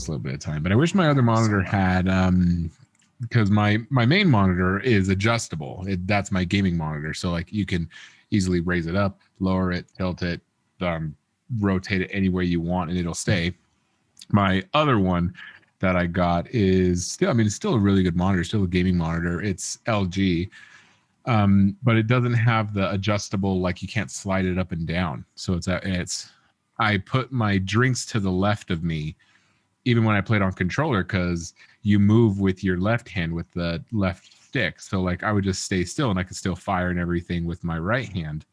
takes a little bit of time. But I wish my other monitor had because my main monitor is adjustable. That's my gaming monitor, so like you can easily raise it up, lower it, tilt it, rotate it any way you want, and it'll stay. My other one that I got is still, I mean, it's still a really good monitor, still a gaming monitor. It's LG, but it doesn't have the adjustable, like you can't slide it up and down. So it's I put my drinks to the left of me, even when I played on controller, because you move with your left hand with the left stick. So like I would just stay still and I could still fire and everything with my right hand.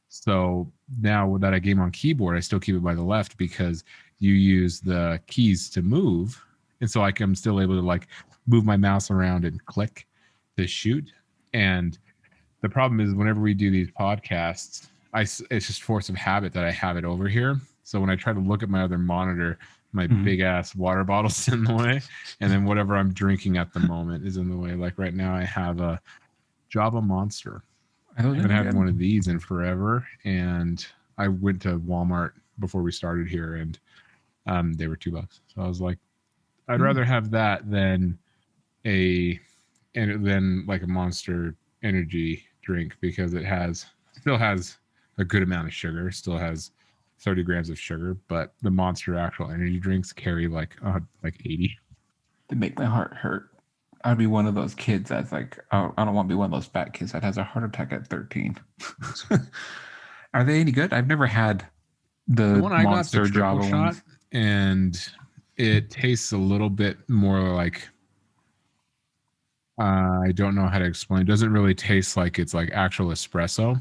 So now that I game on keyboard, I still keep it by the left because you use the keys to move. And so I'm still able to like move my mouse around and click to shoot. And the problem is whenever we do these podcasts, it's just force of habit that I have it over here. So when I try to look at my other monitor, my big ass water bottle's in the way. And then whatever I'm drinking at the moment is in the way. Like right now I have a Java Monster. I haven't had one of these in forever. And I went to Walmart before we started here and they were $2. So I was like, I'd rather have that than like a Monster energy drink because it still has a good amount of sugar, still has 30 grams of sugar, but the Monster actual energy drinks carry like 80. They make my heart hurt. I'd be one of those kids that's like, oh, I don't want to be one of those fat kids that has a heart attack at 13. Are they any good? I've never had the one I Monster got, the Java shot, ones. And it tastes a little bit more like I don't know how to explain. It doesn't really taste like it's like actual espresso.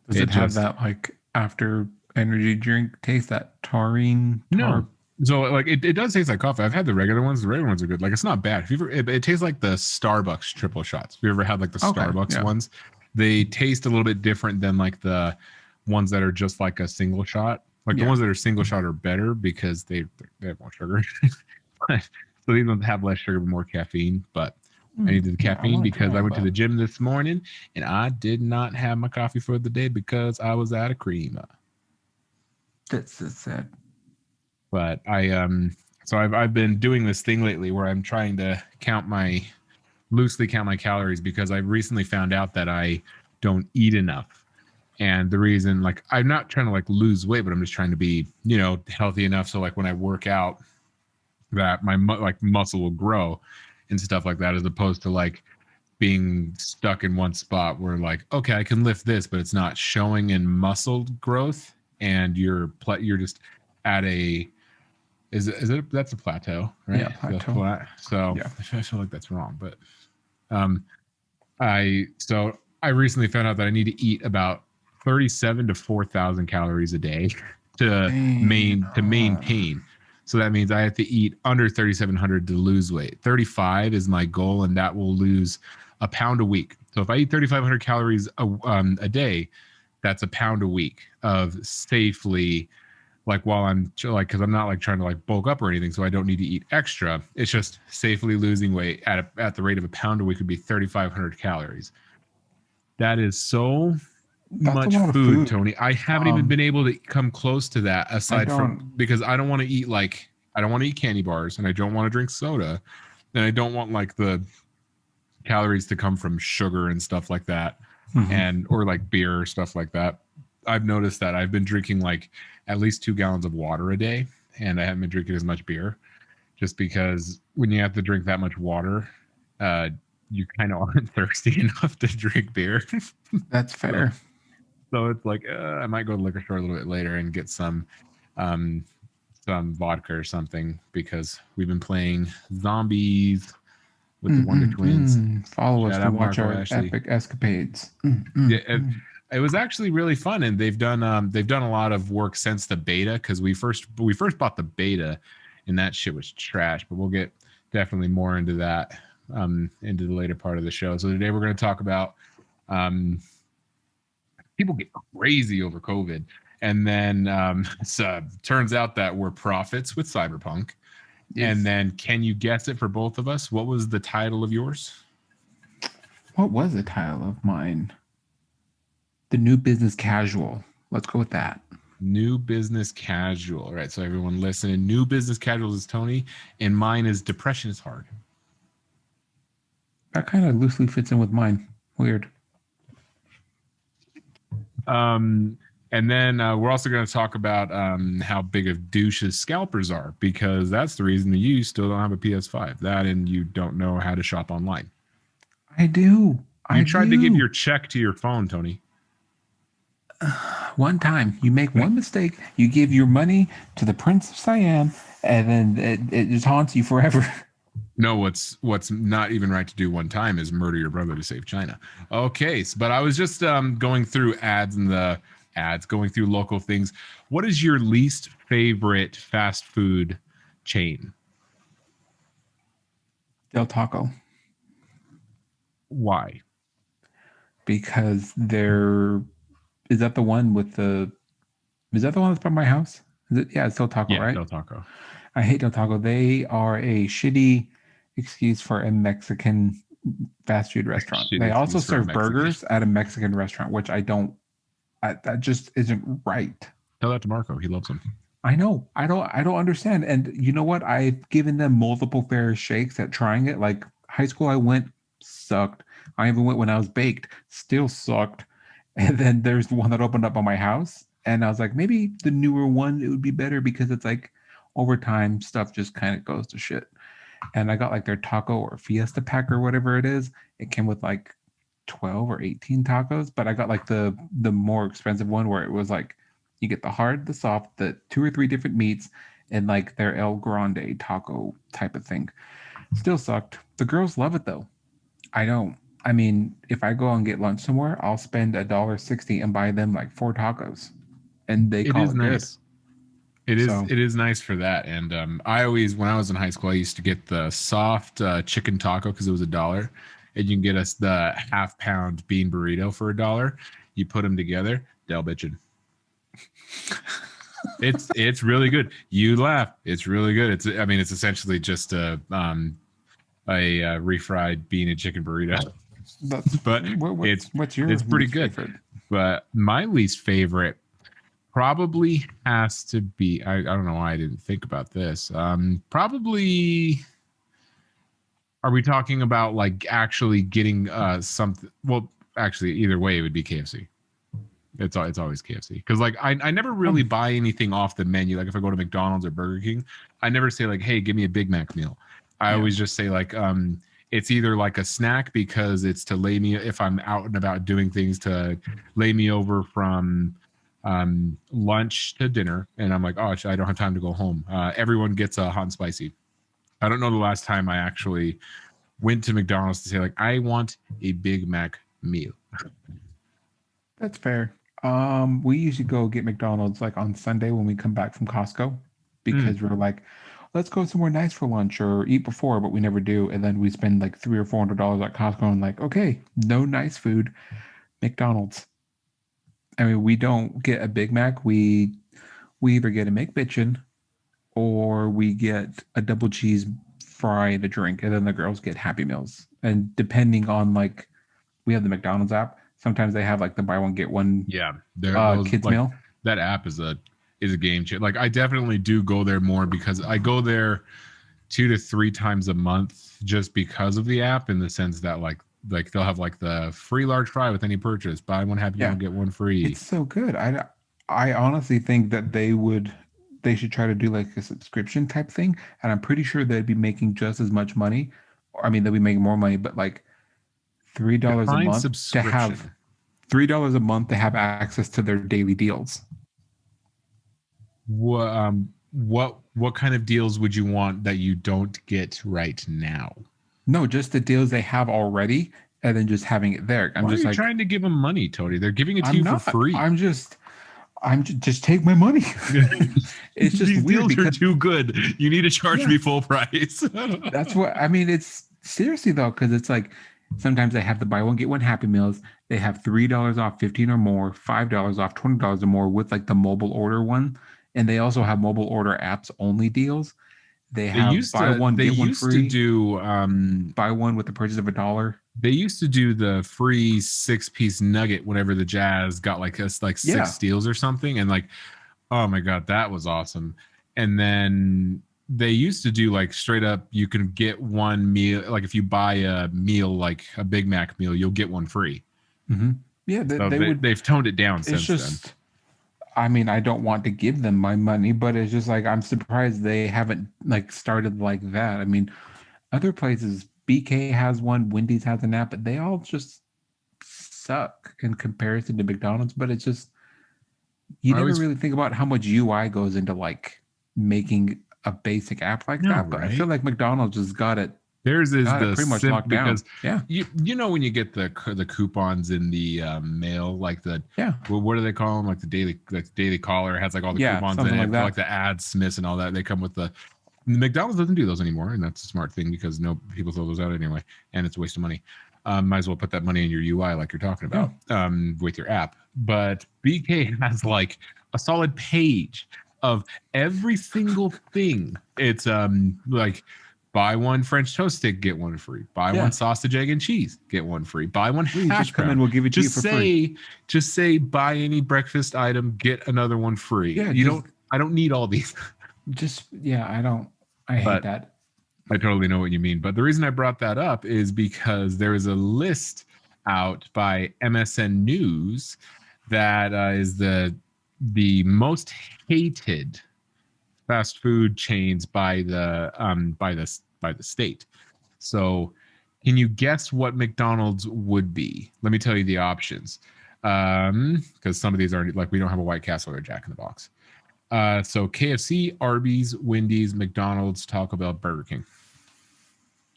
Does it have that like after energy drink taste, that taurine? No. So like it does taste like coffee. I've had the regular ones. The regular ones are good. Like it's not bad. If you ever, it tastes like the Starbucks triple shots. If you ever had like the Starbucks ones, they taste a little bit different than like the ones that are just like a single shot. Like the ones that are single shot are better because they have more sugar. So these ones have less sugar but more caffeine. But I needed the caffeine because I went to the gym this morning and I did not have my coffee for the day because I was out of cream. That's sad. But so I've been doing this thing lately where I'm trying to loosely count my calories because I recently found out that I don't eat enough. And the reason, like, I'm not trying to like lose weight, but I'm just trying to be, healthy enough. So like when I work out, that my muscle will grow and stuff like that, as opposed to like being stuck in one spot where like, okay, I can lift this, but it's not showing in muscle growth. And you're just at a, is it that's a plateau, right? Yeah, plateau. So yeah. I feel like that's wrong, but I recently found out that I need to eat about 37 to 4,000 calories a day to maintain. So that means I have to eat under 3,700 to lose weight. 35 is my goal, and that will lose a pound a week. So if I eat 3,500 calories a day, that's a pound a week of safely, like while I'm like, because I'm not like trying to like bulk up or anything, so I don't need to eat extra. It's just safely losing weight at the rate of a pound a week would be 3,500 calories. That is so much food, Tony. I haven't even been able to come close to that aside from because I don't want to eat candy bars and I don't want to drink soda and I don't want like the calories to come from sugar and stuff like that and or like beer or stuff like that. I've noticed that I've been drinking like at least 2 gallons of water a day and I haven't been drinking as much beer just because when you have to drink that much water, you kind of aren't thirsty enough to drink beer. That's fair. So it's like I might go to the liquor store a little bit later and get some vodka or something because we've been playing zombies with the Wonder Twins. Follow us to watch our epic escapades. It was actually really fun, and they've done a lot of work since the beta because we first bought the beta, and that shit was trash. But we'll get definitely more into that into the later part of the show. So today we're going to talk about people get crazy over COVID, and then turns out that we're prophets with Cyberpunk. Yes. And then, can you guess it for both of us? What was the title of yours? What was the title of mine? The New Business Casual. Let's go with that. New business casual. All right. So everyone listening, new business casual is Tony, and mine is depression is hard. That kind of loosely fits in with mine. Weird. And then we're also going to talk about how big of douches scalpers are, because that's the reason that you still don't have a PS5. That and you don't know how to shop online. I do. You tried to give your check to your phone, Tony. One time, you make one mistake, you give your money to the Prince of Siam, and then it just haunts you forever. No, what's not even right to do one time is murder your brother to save China. Okay, but I was just going through ads and the ads, going through local things. What is your least favorite fast food chain? Del Taco. Why? Because is that the one that's by my house? Is it? Yeah, it's Del Taco, right? Del Taco. I hate Del Taco. They are a shitty excuse for a Mexican fast food restaurant. They also serve burgers at a Mexican restaurant, which that just isn't right. Tell that to Marco. He loves them. I know. I don't understand. And you know what? I've given them multiple fair shakes at trying it. Like high school, I went, sucked. I even went when I was baked, still sucked. And then there's the one that opened up on my house. And I was like, maybe the newer one, it would be better, because it's like over time, stuff just kind of goes to shit. And I got like their taco or fiesta pack or whatever it is. It came with like 12 or 18 tacos, but I got like the more expensive one, where it was like you get the hard, the soft, the 2 or 3 different meats, and like their El Grande taco type of thing. Still sucked. The girls love it though. I don't. I mean, if I go and get lunch somewhere, I'll spend $1.60 and buy them like 4 tacos, and they call it nice. Good. It is nice for that. And I always, when I was in high school, I used to get the soft chicken taco because it was $1, and you can get us the half-pound bean burrito for $1. You put them together, Del bitchin'. It's really good. You laugh. It's really good. It's essentially just a refried bean and chicken burrito. It's pretty good. Favorite? But my least favorite probably has to be, I don't know why I didn't think about this. Probably, are we talking about like actually getting something? Well, actually, either way, it would be KFC. It's always KFC, because like I never really buy anything off the menu. Like if I go to McDonald's or Burger King, I never say like, hey, give me a Big Mac meal. I always just say like it's either like a snack, because it's to lay me, if I'm out and about doing things, to lay me over from lunch to dinner, and I'm like, oh, I don't have time to go home. Everyone gets a hot and spicy. I don't know the last time I actually went to McDonald's to say like, I want a Big Mac meal. That's fair. We usually go get McDonald's like on Sunday when we come back from Costco, because we're like, let's go somewhere nice for lunch or eat before, but we never do. And then we spend like $300 or $400 at Costco, and like, okay, no nice food, McDonald's. I mean, we don't get a Big Mac. We either get a McBitchin' or we get a double cheese fry and a drink, and then the girls get Happy Meals. And depending on like, we have the McDonald's app. Sometimes they have like the buy one get one. Yeah, kids meal. That app is a game changer. Like I definitely do go there more, because I go there 2 to 3 times a month just because of the app, in the sense that like they'll have like the free large fry with any purchase, buy one happy meal, get one free. It's so good. I honestly think that they should try to do like a subscription type thing, and I'm pretty sure they'd be making just as much money. I mean, they'll be making more money, but like $3 a month to have $3 a month to have access to their daily deals. What kind of deals would you want that you don't get right now? No, just the deals they have already, and then just having it there. Why are you trying to give them money, Tony? They're giving it to you for free. I'm just take my money. It's just these weird deals are too good. You need to charge me full price. That's what I mean. It's seriously though, because it's like sometimes they have the buy one get one Happy Meals. They have $3 off 15 or more, $5 off $20 or more with like the mobile order one, and they also have mobile order apps only deals. They buy one get one free. To do buy one with the purchase of $1. They used to do the free 6-piece nugget whenever the Jazz got like 6 steals or something, and like Oh my god, that was awesome. And then they used to do like straight up, you can get one meal. Like if you buy a meal, like a Big Mac meal, you'll get one free. Mm-hmm. Yeah, So they would. they've toned it down It's since then. just, I mean, I don't want to give them my money, but it's just like I'm surprised they haven't like started like that. I mean, other places, BK has one, Wendy's has an app, but they all just suck in comparison to McDonald's. But it's just you I never always really think about how much UI goes into like making a basic app like know, that. But I feel right? like McDonald's just Theirs is got it the pretty much simp locked down. because Yeah, you know when you get the coupons in the mail, like the yeah, what do they call them, like the daily caller has like all the yeah, coupons in something like it for like that. the ads, Smiths and all that. They come with the McDonald's doesn't do those anymore, and that's a smart thing because no people throw those out anyway, and it's a waste of money. Might as well put that money in your UI like you're talking Yeah, about with your app. But BK has like a solid page of every single thing. It's like buy one French toast stick, get one free. Buy one yeah. sausage, egg, and cheese, get one free. Buy one Please hash just come brown. in. We'll give it to you Just for free. say, just say, buy any breakfast item, get another one free. Yeah, You don't. I don't need all these, just yeah. I don't. I hate but that. I totally know what you mean. But the reason I brought that up is because there is a list out by MSN News that is the most hated fast food chains by the state. So, can you guess what McDonald's would be? Let me tell you the options. Because some of these are like we don't have a White Castle or Jack in the Box. So KFC, Arby's, Wendy's, McDonald's, Taco Bell, Burger King.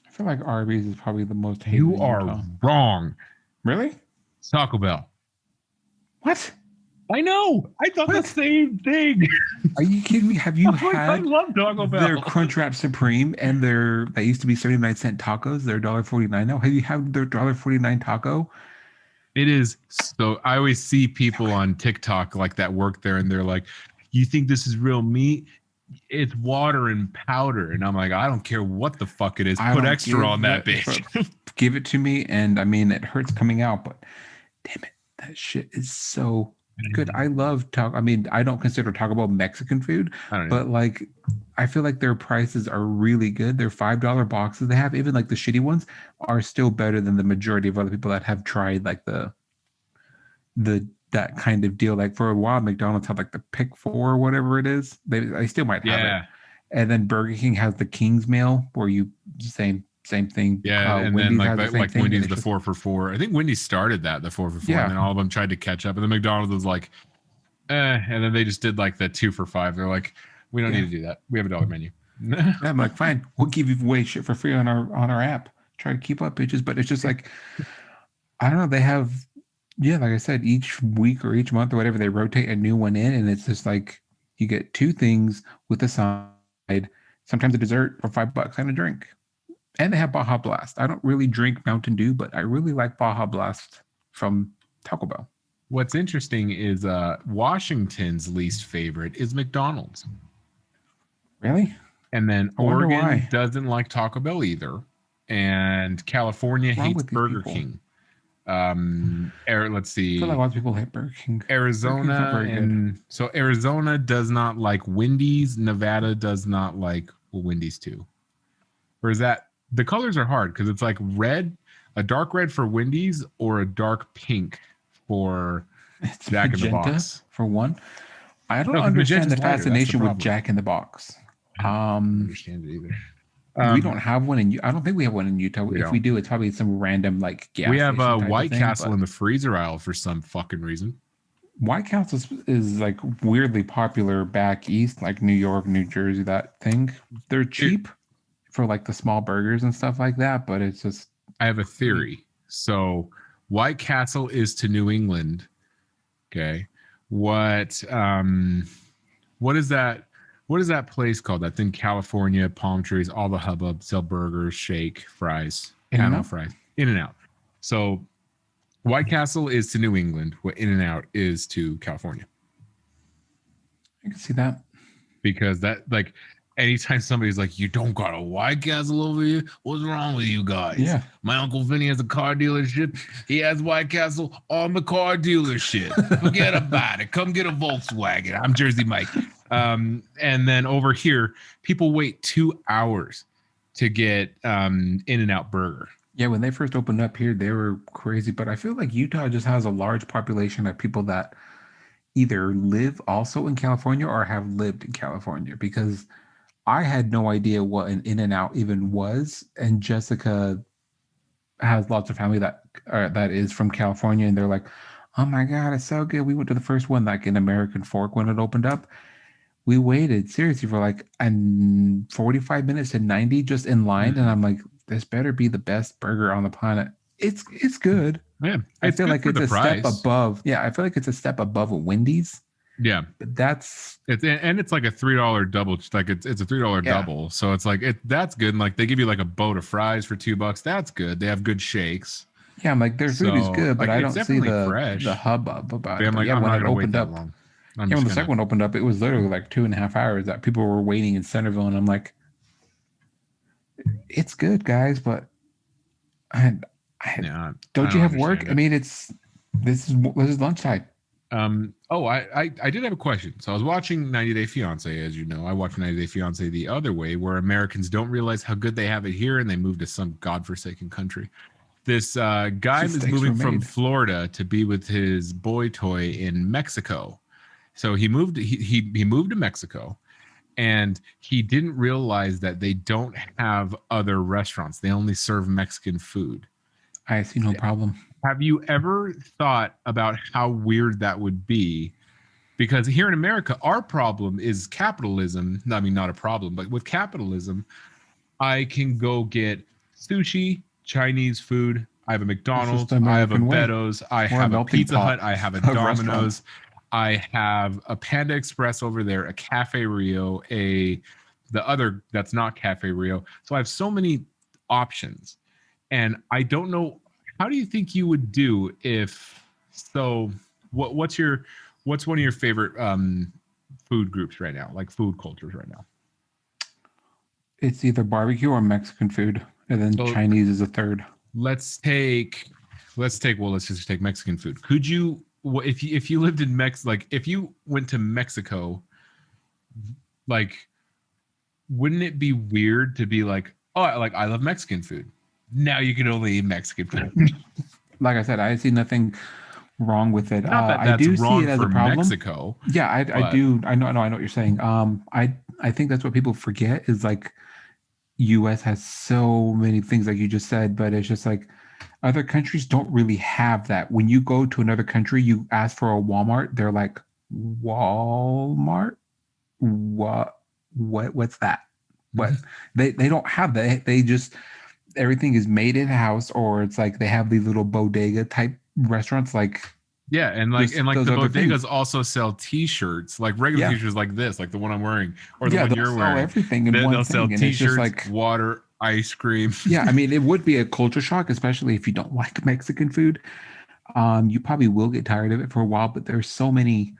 I feel like Arby's is probably the most hated You in are Utah. wrong. Really? Taco Bell. What? I know. I thought What? the same thing. Are you kidding me? Have you I'm like, I had love Taco their Bell. Crunchwrap Supreme and their they used to be 79-cent tacos? They're $1.49 now. Have you had their $1.49 taco? It is so. I always see people on TikTok like that work there, and they're like, "You think this is real meat? It's water and powder." And I'm like, I don't care what the fuck it is. I Put don't extra on give that a bitch. give it to me. And I mean, it hurts coming out, but damn it, that shit is so good. I love taco. I mean, I don't consider Taco Bell Mexican food, I don't know. but like, I feel like their prices are really good. Their $5 boxes they have, even like the shitty ones, are still better than the majority of other people that have tried like the that kind of deal. Like for a while, McDonald's had like the Pick Four or whatever it is. They still might have it. Yeah, And then Burger King has the King's Meal, where you same thing. yeah, and then Wendy's has the same like thing, and Wendy's it's the just 4 for $4. I think Wendy's started that the 4 for $4, and yeah. then all of them tried to catch up, and then McDonald's was like, and then they just did like the 2 for $5. They're like, we don't Yeah. need to do that. We have a dollar menu. I'm like, fine, we'll give you away shit for free on our app. Try to keep up, bitches. But it's just like, I don't know. They have, yeah, like I said, each week or each month or whatever, they rotate a new one in, and it's just like you get two things with a side, sometimes a dessert for $5 and a drink. And they have Baja Blast. I don't really drink Mountain Dew, but I really like Baja Blast from Taco Bell. What's interesting is Washington's least favorite is McDonald's. Really? And then I wonder Oregon why. doesn't like Taco Bell either. And California What's wrong hates with these Burger people? King. Let's I feel like a see. lot of people hate Burger King. Burger King's not Arizona very good. and so Arizona does not like Wendy's. Nevada does not like Wendy's too. Or is that the colors are hard because it's like red, a dark red for Wendy's or a dark pink for It's Jack in the magenta Box. for one. I don't No, because understand magenta's the lighter. That's the fascination with problem. Jack in the Box. I don't understand it either. We don't have one in. I don't think we have one in Utah. We If we don't. do, it's probably some random like gas We have a station type of White thing. Castle But in the freezer aisle for some fucking reason. White Castle is like weirdly popular back east, like New York, New Jersey, that thing. They're cheap for like the small burgers and stuff like that, but it's just I have a theory. So White Castle is to New England. Okay. What is that? What is that place called? That's in California, palm trees, all the hubbub, sell burgers, shake, fries, panel In-N-Out? fries, In and Out. So White Castle is to New England, what In and Out is to California. I can see that. Because that like anytime somebody's like, "You don't got a White Castle over here? What's wrong with you guys?" Yeah. My Uncle Vinny has a car dealership. He has White Castle on the car dealership. Forget about it. Come get a Volkswagen. I'm Jersey Mike. And then over here, people wait 2 hours to get In-N-Out Burger. Yeah, when they first opened up here, they were crazy. But I feel like Utah just has a large population of people that either live also in California or have lived in California because I had no idea what an In-N-Out even was. And Jessica has lots of family that is from California, and they're like, "Oh my God, it's so good." We went to the first one, like in American Fork, when it opened up. We waited seriously for like 45 minutes to 90 just in line, and I'm like, "This better be the best burger on the planet." It's good. Yeah, I it's feel good like for it's the a step price. above. Yeah, I feel like it's a step above a Wendy's. Yeah, But that's it's like a $3 double. Like it's a $3 yeah, double. So it's like that's good. And like they give you like a boat of fries for $2. That's good. They have good shakes. yeah. I'm like, their food is So good, but like I it's don't see definitely the fresh. hubbub about But it. I'm But like, yeah, I'm when not it gonna wait opened that up, long. I'm yeah, when just the second gonna. one opened up, it was literally like 2.5 hours that people were waiting in Centerville, and I'm like, it's good, guys, but I, I Yeah, I don't you don't have work? understand I it. mean, this is lunchtime. Oh, I did have a question. So I was watching 90 Day Fiance, as you know. I watched 90 Day Fiance the other way, where Americans don't realize how good they have it here, and they move to some godforsaken country. This guy The is steaks were moving from made. Florida to be with his boy toy in Mexico. So he moved. He moved to Mexico, and he didn't realize that they don't have other restaurants. They only serve Mexican food. I see no problem. Have you ever thought about how weird that would be? Because here in America, our problem is capitalism. I mean, not a problem, but with capitalism, I can go get sushi, Chinese food. I have a It's just the McDonald's. I have a American way. Beddoes. I We're a have a melting Pizza Hut. pot I have a of restaurants. Domino's. I have a Panda Express over there, a Cafe Rio, the other that's not Cafe Rio. So I have so many options, and I don't know, how do you think you would do if so. What's one of your favorite food groups right now, like food cultures right now? It's either barbecue or Mexican food, and then So Chinese is a third. let's take let's just take Mexican food. Could you, if you lived in like if you went to Mexico, like wouldn't it be weird to be like, oh, like I love Mexican food. Now you can only eat Mexican food. Like I said, I see nothing wrong with it. Not that I that's do see it wrong as a for problem. Mexico, Yeah, I but do. I know. No, I know what you're saying. I think that's what people forget is like U.S. has so many things like you just said, but it's just like other countries don't really have that. When you go to another country, you ask for a Walmart, they're like, Walmart? What? What's that? What? They don't have that. They just everything is made in house, or it's like they have these little bodega type restaurants, like yeah, just and like those the other bodegas things. also sell T-shirts, like regular Yeah, T-shirts, like this, like the one I'm wearing, or the yeah, one they'll you're sell wearing. everything in one They'll sell thing, and it's just T-shirts, like water, ice cream. yeah. I mean, it would be a culture shock, especially if you don't like Mexican food. You probably will get tired of it for a while, but there's so many.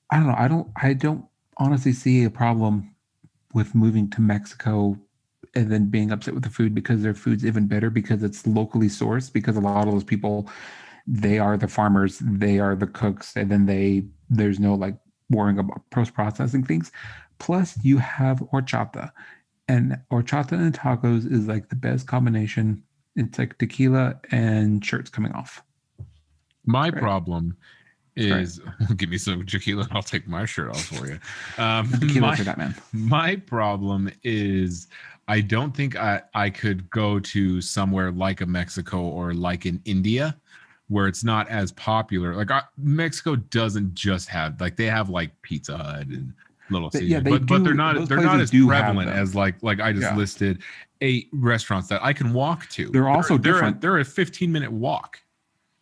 I don't know. I don't honestly see a problem with moving to Mexico and then being upset with the food because their food's even better because it's locally sourced. Because a lot of those people, they are the farmers, they are the cooks, and then there's no like worrying about post processing things. Plus, you have horchata, and horchata and tacos is like the best combination. It's like tequila and shirts coming off. It's My great. problem It's great. is give me some tequila and I'll take my shirt off for you. The tequila My for that man. problem is I don't think I could go to somewhere like a Mexico or like in India where it's not as popular. Like Mexico doesn't just have, like they have like Pizza Hut and Little But yeah, Caesars, they but do. Those they're not places as do have prevalent them. as like I just Yeah, listed 8 restaurants that I can walk to. they're also different. They're a 15-minute walk.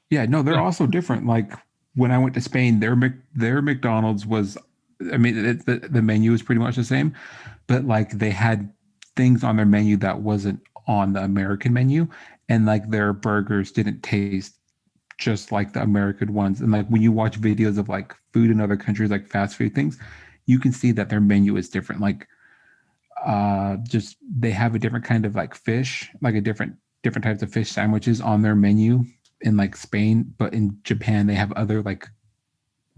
Yeah, no, they're also different. Like when I went to Spain, their McDonald's was, I mean, the menu is pretty much the same, but like they had things on their menu that wasn't on the American menu, and like their burgers didn't taste just like the American ones. And like when you watch videos of like food in other countries, like fast food things, you can see that their menu is different. Like Just they have a different kind of like fish, like a different types of fish sandwiches on their menu in like Spain, but in Japan they have other like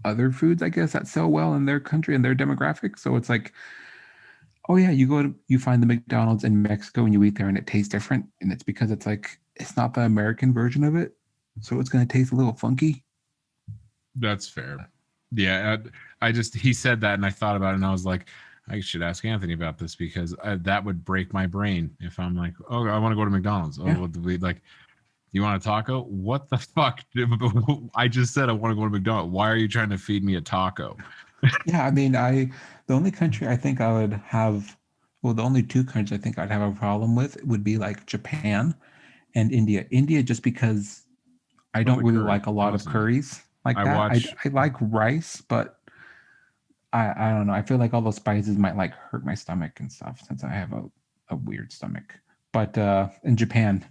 other foods, I guess, that sell well in their country and their demographic. So it's like, oh yeah, you find the McDonald's in Mexico and you eat there and it tastes different, and it's because it's like it's not the American version of it, so it's going to taste a little funky. That's fair. Yeah, I just he said that and I thought about it and I was like, I should ask Anthony about this because that would break my brain if I'm like, oh, I want to go to McDonald's. Oh, Yeah. what do we like? You want a taco? What the fuck? I just said I want to go to McDonald's. Why are you trying to feed me a taco? Yeah, I mean, the only country I think I would have, well, the only two countries I think I'd have a problem with would be like Japan and India. India, just because I Oh, don't the really curry. like a lot of Honestly, curries like I that. I watch. I like rice, but I don't know. I feel like all those spices might like hurt my stomach and stuff since I have a weird stomach. But in Japan,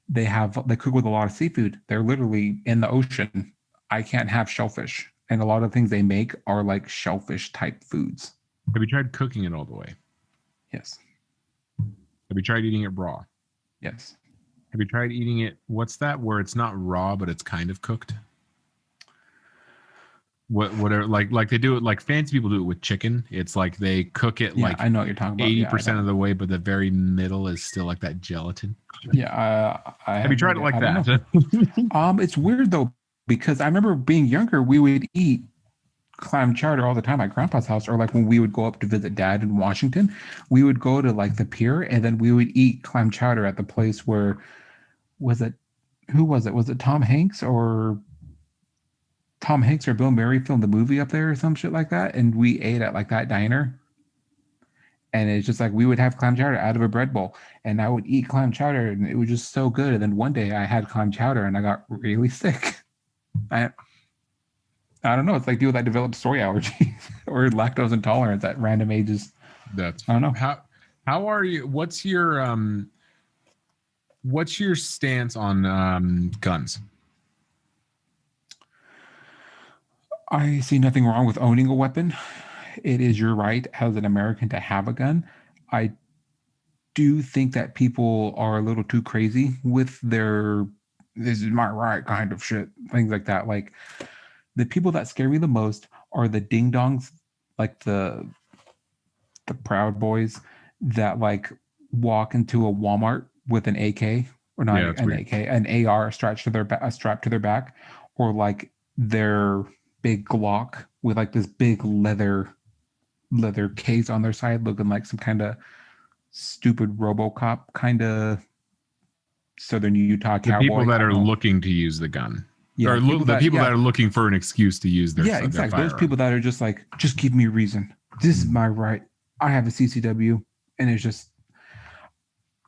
they cook with a lot of seafood. They're literally in the ocean. I can't have shellfish, and a lot of things they make are like shellfish type foods. Have you tried cooking it all the way? Yes, Have you tried eating it raw? yes, Have you tried eating it? What's that? Where it's not raw, but it's kind of cooked. Whatever, like they do it. Like fancy people do it with chicken. It's like they cook it yeah. like I know what you're talking about. Yeah, I 80% don't. of the way, but the very middle is still like that gelatin. Yeah, I Have you have no tried it idea. like I don't know. that? It's weird though because I remember being younger, we would eat clam chowder all the time at grandpa's house, or like when we would go up to visit dad in Washington, we would go to like the pier and then we would eat clam chowder at the place where was it who was it? Was it Tom Hanks or Bill Murray filmed the movie up there or some shit like that? And we ate at like that diner. And it's just like we would have clam chowder out of a bread bowl, and I would eat clam chowder, and it was just so good. And then one day I had clam chowder, and I got really sick. I I don't know. It's like people that develop soy allergies or lactose intolerance at random ages. That's I don't know. how are you? What's your stance on guns? I see nothing wrong with owning a weapon. It is your right as an American to have a gun. I do think that people are a little too crazy with their this is my right kind of shit, things like that. Like the people that scare me the most are the ding dongs, like the proud boys that like walk into a Walmart with an AK or not Yeah, that's an weird. AK, an AR strapped to their back, or like their big Glock with like this big leather case on their side, looking like some kind of stupid RoboCop kind of Southern Utah The people cowboy. that I are don't. looking to use the gun, Yeah, or people the that people that yeah are looking for an excuse to use yeah their exactly. Those firearm. people that are just like, just give me a reason. This is my right. I have a CCW, and it's just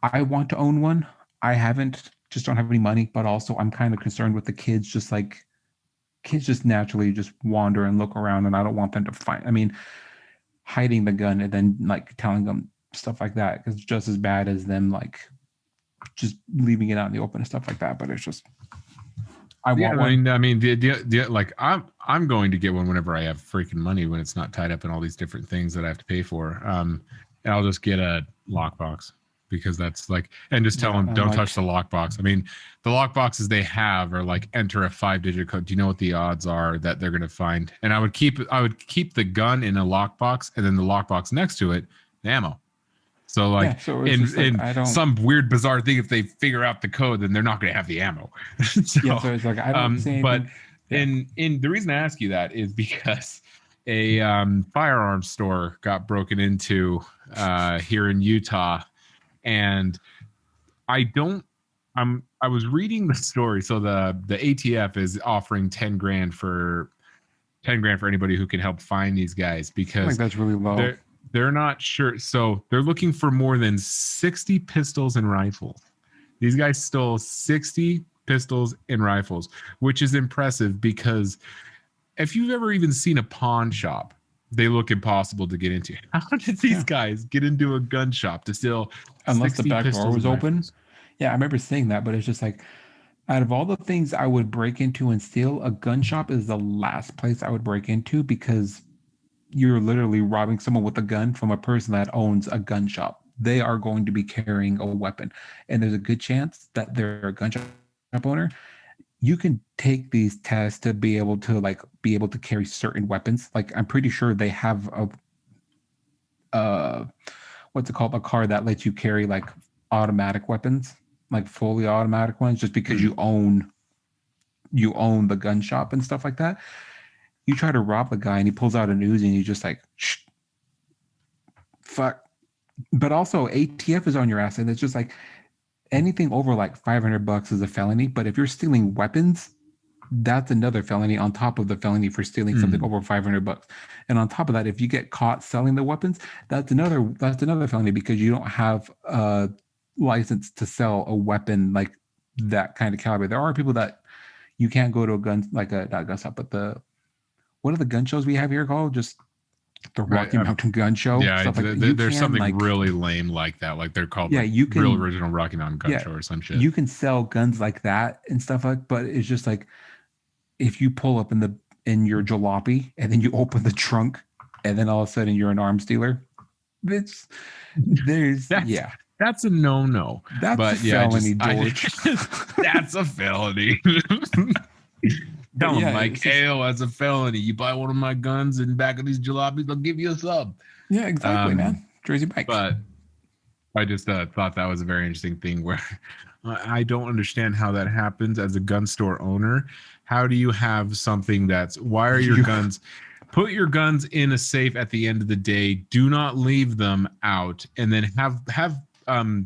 I want to own one. I haven't, just don't have any money, but also I'm kind of concerned with the kids, just like kids just naturally just wander and look around, and I don't want them to find. I mean, hiding the gun and then like telling them stuff like that is just as bad as them like just leaving it out in the open and stuff like that. But it's just I Yeah, want one. I mean, like I'm going to get one whenever I have freaking money when it's not tied up in all these different things that I have to pay for. And I'll just get a lockbox because that's like, and just tell Yeah, them and don't like touch the lockbox. I mean, the lockboxes they have are like enter a 5-digit code. Do you know what the odds are that they're going to find? And I would keep the gun in a lockbox, and then the lockbox next to it, the ammo. So like yeah. So it's just like in I don't. some weird bizarre thing, if they figure out the code, then they're not going to have the ammo. Yeah. So, So it's like I don't see but anything. Yeah. in the reason I ask you that is because a firearms store got broken into here in Utah, and I don't. I was reading the story. So the ATF is offering 10 grand for 10 grand for anybody who can help find these guys I think because that's really low. they're not sure. So they're looking for more than 60 pistols and rifles. These guys stole 60 pistols and rifles, which is impressive because if you've ever even seen a pawn shop, they look impossible to get into. How did these Yeah. guys get into a gun shop to steal Unless the 60 back door pistols was and open. rifles? Yeah, I remember seeing that, but it's just like out of all the things I would break into and steal, a gun shop is the last place I would break into because you're literally robbing someone with a gun from a person that owns a gun shop. They are going to be carrying a weapon, and there's a good chance that they're a gun shop owner. You can take these tests to be able to carry certain weapons. Like I'm pretty sure they have a what's it called, a car that lets you carry like automatic weapons, like fully automatic ones, just because you own the gun shop and stuff like that. You try to rob the guy and he pulls out an Uzi and you just like, shh, fuck. But also ATF is on your ass, and it's just like anything over like $500 is a felony. But if you're stealing weapons, that's another felony on top of the felony for stealing something over $500. And on top of that, if you get caught selling the weapons, that's another felony because you don't have a license to sell a weapon like that kind of caliber. There are people that you can't go to a gun like a not gun shop, but the what are the gun shows we have here called? Just the Rocky Mountain Gun Show. Yeah, stuff like there's something really lame like that. Like they're called you can, Real Original Rocky Mountain Gun Show or some shit. You can sell guns like that and stuff like, but it's just like if you pull up in your jalopy and then you open the trunk and then all of a sudden you're an arms dealer. That's a no. That's a felony, George. That's a felony. Tell him, Mike, that's a felony. You buy one of my guns in back of these jalopies, they'll give you a sub. Yeah, exactly, man. Jersey Mike. But I just thought that was a very interesting thing where I don't understand how that happens as a gun store owner. How do you have something why are your guns? Put your guns in a safe at the end of the day. Do not leave them out, and then have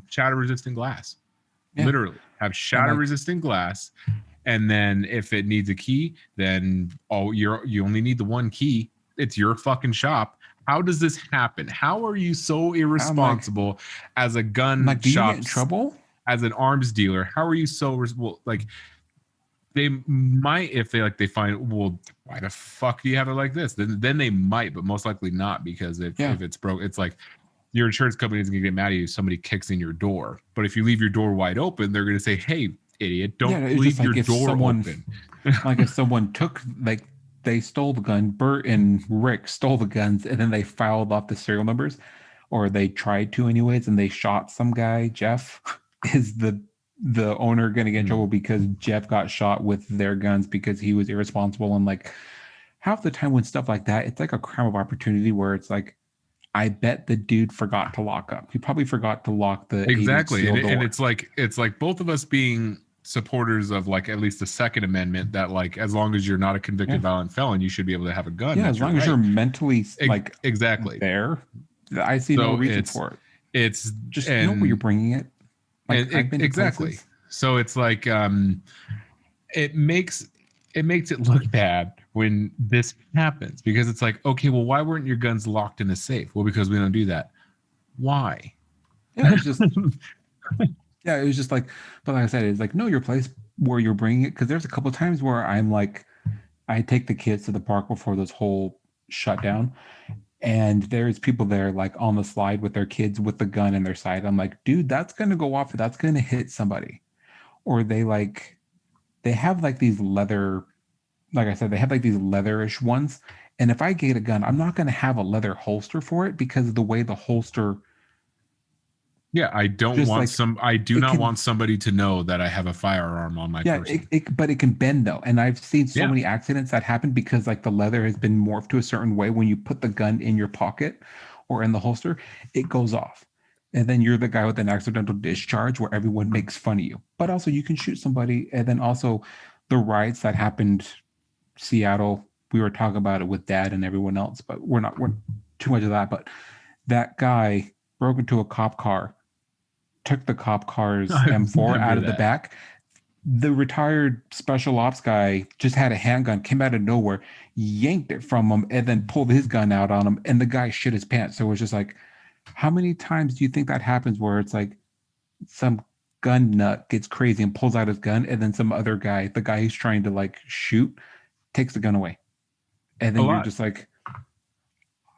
shatter resistant glass. Yeah. Literally have shatter resistant glass. And then if it needs a key, then you only need the one key. It's your fucking shop. How does this happen? How are you so irresponsible as a gun shop? Do you get in trouble? As an arms dealer, how are you so like? They might if they find, well, why the fuck do you have it like this? Then they might, but most likely not, because if it's broke, it's like your insurance company isn't gonna get mad at you if somebody kicks in your door. But if you leave your door wide open, they're gonna say, hey, idiot, don't leave your door open. Like if someone they stole the gun, Bert and Rick stole the guns and then they filed off the serial numbers, or they tried to anyways, and they shot some guy, Jeff. Is the owner going to get in trouble because Jeff got shot with their guns because he was irresponsible? And like half the time when stuff like that, it's like a crime of opportunity where it's like, I bet the dude forgot to lock up. He probably forgot to lock the exactly, and it's like both of us being supporters of like at least the Second Amendment, that like as long as you're not a convicted violent felon, you should be able to have a gun. Yeah, as long as you're mentally like exactly there. I see no reason for it. It's just know where you're bringing it. Like, exactly. Places. So it's like it makes it look bad when this happens, because it's like, okay, well, why weren't your guns locked in a safe? Well, because we don't do that. Why? Yeah, it's just yeah, it was just like, but like I said, it's like, know your place where you're bringing it, because there's a couple of times where I'm like, I take the kids to the park before this whole shutdown, and there's people there like on the slide with their kids with the gun in their side. I'm like, dude, that's gonna go off. That's gonna hit somebody. Or they have like these leather, like I said, they have like these leatherish ones. And if I get a gun, I'm not gonna have a leather holster for it because of the way the holster. Yeah, I don't want I do not want somebody to know that I have a firearm on my person. But it can bend though. And I've seen so many accidents that happen because like the leather has been morphed to a certain way. When you put the gun in your pocket or in the holster, it goes off. And then you're the guy with an accidental discharge where everyone makes fun of you. But also you can shoot somebody. And then also the riots that happened, Seattle, we were talking about it with Dad and everyone else, but we're too much of that. But that guy broke into a cop car, took the cop car's M4 out of the back. The retired special ops guy just had a handgun, came out of nowhere, yanked it from him, and then pulled his gun out on him, and the guy shit his pants. So it was just like, how many times do you think that happens where it's like some gun nut gets crazy and pulls out his gun, and then some other guy, the guy he's trying to like shoot, takes the gun away? And then you're just like,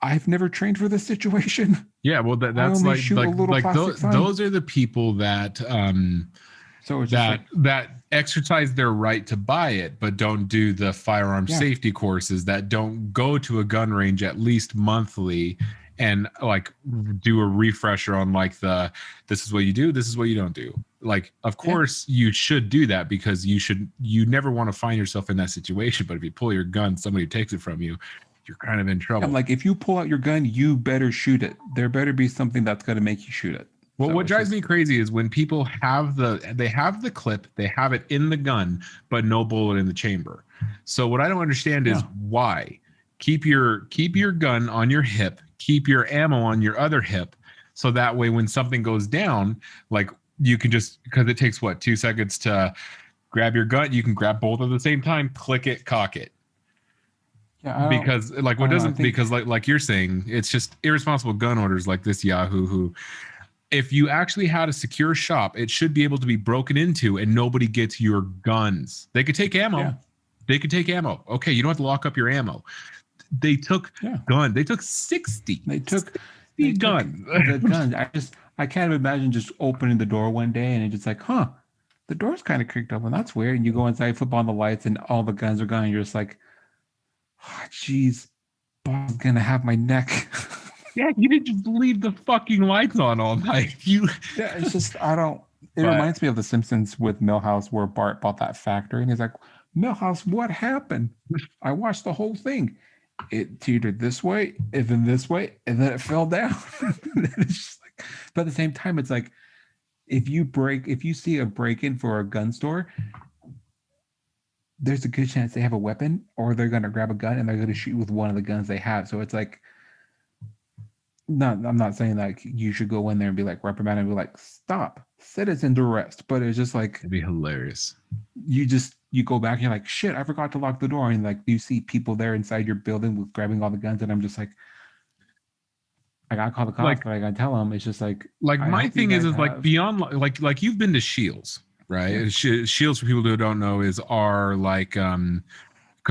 I've never trained for this situation. Yeah, well, that's like those are the people that So it's just that like, exercise their right to buy it, but don't do the firearm yeah, safety courses, that don't go to a gun range at least monthly and like do a refresher on like this is what you do, this is what you don't do. Like, of yeah. course you should do that, because you never want to find yourself in that situation. But if you pull your gun, somebody takes it from you, you're kind of in I'm trouble. like, if you pull out your gun, you better shoot it. There better be something that's going to make you shoot it. Well, So what it's drives me just, crazy is when people have the clip, they have it in the gun, but no bullet in the chamber. So what I don't understand is yeah, why. Keep your gun on your hip, keep your ammo on your other hip, so that way when something goes down, like you can just, because it takes what, 2 seconds to grab your gun, you can grab both at the same time, click it, cock it. yeah. I don't, Because like I what don't know. I doesn't, think, because like you're saying, it's just irresponsible gun owners like this Yahoo who, if you actually had a secure shop, it should be able to be broken into and nobody gets your guns. They could take ammo. yeah, They could take ammo. Okay, you don't have to lock up your ammo. They took yeah. gun. They took 60, They took, 60 guns. the guns. I can't imagine just opening the door one day and it's just like, huh, the door's kind of creaked open. That's weird. And you go inside, flip on the lights, and all the guns are gone. And you're just like, oh, geez, boss is gonna have my neck. Yeah, you didn't just leave the fucking lights on all night. You, Yeah, it's just I don't. It but reminds me of The Simpsons with Millhouse, where Bart bought that factory, and he's like, "Millhouse, what happened? I watched the whole thing. It teetered this way, and then this way, and then it fell down." It's just like, but at the same time, it's like if you see a break in for a gun store, there's a good chance they have a weapon, or they're gonna grab a gun and they're gonna shoot with one of the guns they have. So it's like, not, I'm not saying like you should go in there and be like reprimand and be like, stop, citizen arrest. But it's just like it'd be hilarious. you go back and you're like, shit, I forgot to lock the door. And like you see people there inside your building with grabbing all the guns, and I'm just like, I gotta call the cops, Like but I gotta tell them. It's just like I my hope you thing guys is like have, beyond, like you've been to Shields, yeah, right? Shields, for people who don't know, is are like it's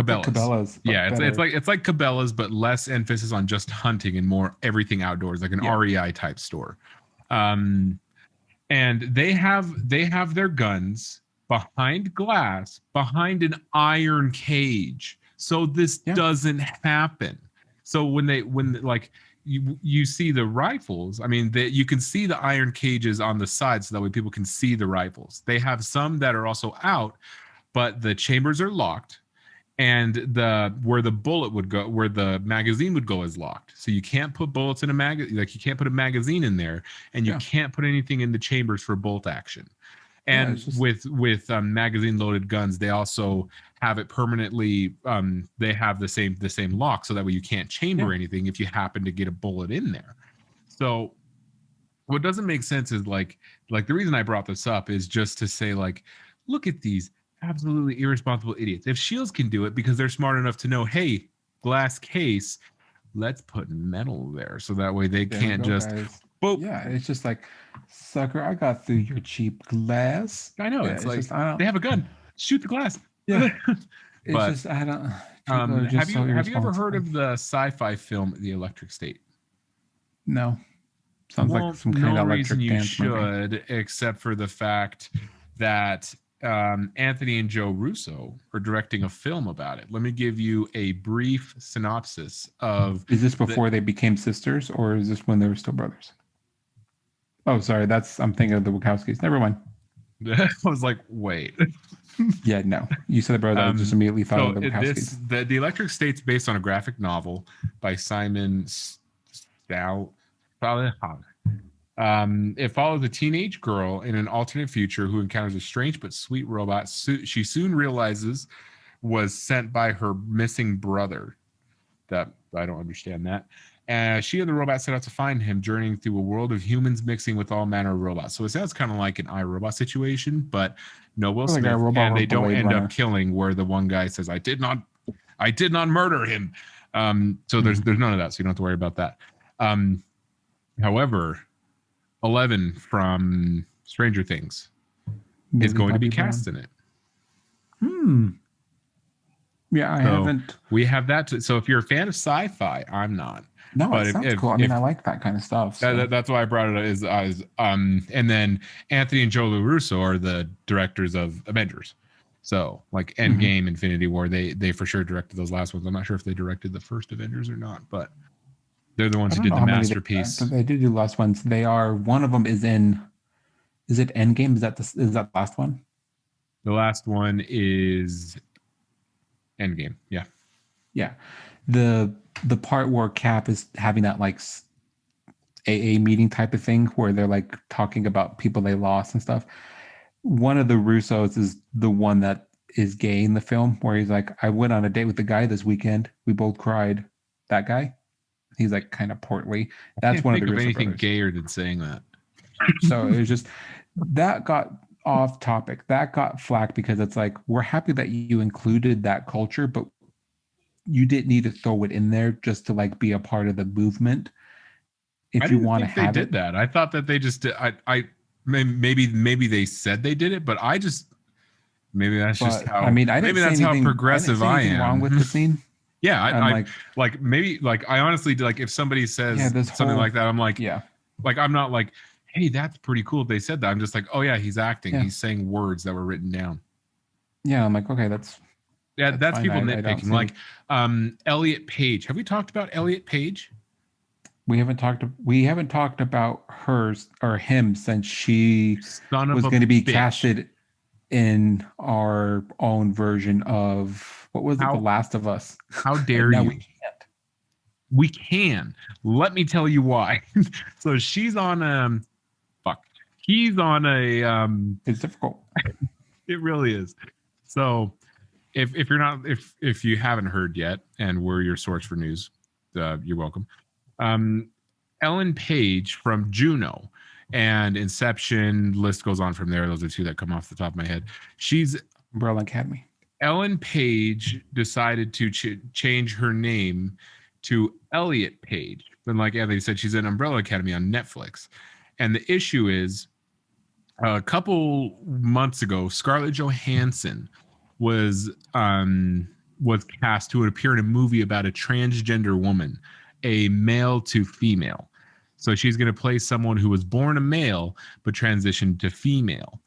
like Cabela's. Cabela's, Yeah, but better. it's like Cabela's, but less emphasis on just hunting and more everything outdoors, like an Yeah, REI type store. Um, and they have their guns behind glass, behind an iron cage, so this yeah, doesn't happen. So when like you see the rifles, I mean, you can see the iron cages on the side, so that way people can see the rifles. They have some that are also out, but the chambers are locked, and the where the bullet would go, where the magazine would go, is locked. So you can't put bullets in a magazine, like you can't put a magazine in there, and you yeah, can't put anything in the chambers for bolt action. yeah. And It's just, with magazine loaded guns, they also have it permanently, they have the same lock, so that way you can't yeah, chamber anything if you happen to get a bullet in there. So what doesn't make sense is like the reason I brought this up is just to say, like, look at these absolutely irresponsible idiots. If Shields can do it because they're smart enough to know, hey, glass case, let's put metal there, so that way they there we can't go, just guys. boop. Yeah, it's just like, sucker, I got through your cheap glass. I know, Yeah, it's it's like just I don't. they have a gun, shoot the glass. Yeah, it's But just I don't. People are have just so you ever heard irresponsible. of the sci-fi film The Electric State? No, sounds like Well, some kind no of reason electric you dance movie. should, except for the fact that Anthony and Joe Russo are directing a film about it. Let me give you a brief synopsis of Is this the. before they became sisters, or is this when they were still brothers? Oh, sorry, that's I'm thinking of the Wachowskis. Never mind. I was like, wait. Yeah, no, you said the brother. I just immediately thought of So the Wachowskis. the Electric State's based on a graphic novel by Simon Stal. It follows a teenage girl in an alternate future who encounters a strange but sweet robot. She soon realizes was sent by her missing brother. That I don't understand that. And she and the robot set out to find him, journeying through a world of humans mixing with all manner of robots. So it sounds kind of like an iRobot situation, but no Will Or like a Smith, robot and or they don't Blade end up Runner. killing. Where the one guy says, I did not murder him." So there's none of that, so you don't have to worry about that. However, 11 from Stranger Things is Millie going to be Bobby Brown. cast in it. Hmm. Yeah, I So haven't. we have that. So if you're a fan of sci-fi, I'm not. No, it But sounds cool. I mean, I like that kind of stuff. So that's why I brought it up is and then Anthony and Joe LaRusso are the directors of Avengers. So like mhm. Endgame, Infinity War, they for sure directed those last ones. I'm not sure if they directed the first Avengers or not, but they're the ones I who don't did know the how many masterpiece. they did do last ones. They are one of them is in. Is it Endgame? Is that the last one? The last one is Endgame. Yeah. Yeah, the the part where Cap is having that like AA meeting type of thing where they're like talking about people they lost and stuff. One of the Russos is the one that is gay in the film, where he's like, I went on a date with the guy this weekend. We both cried. That guy. He's like kind of portly. I That's can't one of the think of Russo anything brothers. gayer than saying that. So it was just that got off topic. That got flack because it's like, we're happy that you included that culture, but you didn't need to throw it in there just to like be a part of the movement. I If you didn't want to think they have did it, that. I thought that they just did. Maybe they said they did it, but I just maybe that's just but I how mean, I didn't maybe say that's how anything. I didn't progressive say I anything wrong with am. the scene. Yeah, I'm I like, like maybe like I honestly like if somebody yeah, says this something whole, like that, I'm yeah, like I'm not like, hey, that's pretty cool if they said that. I'm just like, oh yeah, he's acting. yeah, He's saying words that were written down. yeah. I'm like, okay, Yeah, that's that's fine. people I don't nitpicking. see. Like Elliot Page. Have we talked about Elliot Page? We haven't talked about hers or him since she Son of was a going to be bitch. casted in our own version of what was it, The How Last of Us, how and dare now we you? can't. We can. Let me tell you why. So she's on fuck. He's on a It's difficult. it really is. So if you're not if you haven't heard yet and we're your source for news, you're welcome. Um Ellen Page from Juno and Inception, list goes on from there. Those are two that come off the top of my head. She's Umbrella Academy. Ellen Page decided to change her name to Elliot Page. And like Anthony said, she's in Umbrella Academy on Netflix. And the issue is a couple months ago, Scarlett Johansson was was cast to appear in a movie about a transgender woman, a male to female. So she's going to play someone who was born a male but transitioned to female.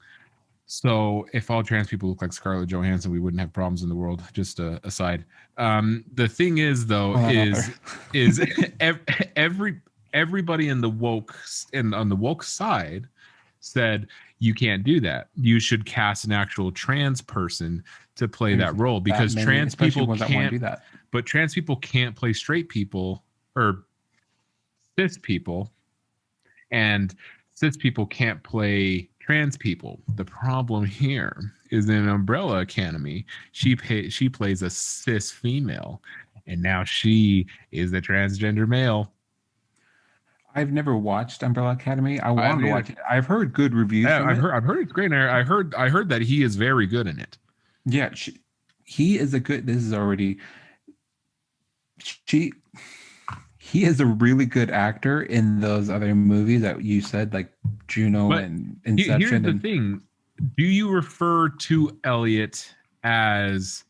So if all trans people look like Scarlett Johansson, we wouldn't have problems in the world. Just aside. The thing is, though, Throw that out there. is every everybody in the woke and on the woke side said you can't do that. You should cast an actual trans person to play There's that role not that because many, trans especially people ones that want can't. to do that. But trans people can't play straight people or cis people, and cis people can't play trans people. The problem here is in Umbrella Academy, she plays a cis female, and now she is a transgender male. I've never watched Umbrella Academy. I I wanted to mean, watch it. I've heard good reviews from it. I've heard it's great. And I heard that he is very good in it. Yeah, he is a good. This is already she. He is a really good actor in those other movies that you said, like Juno But and here's Inception, the and thing: do you refer to Elliot as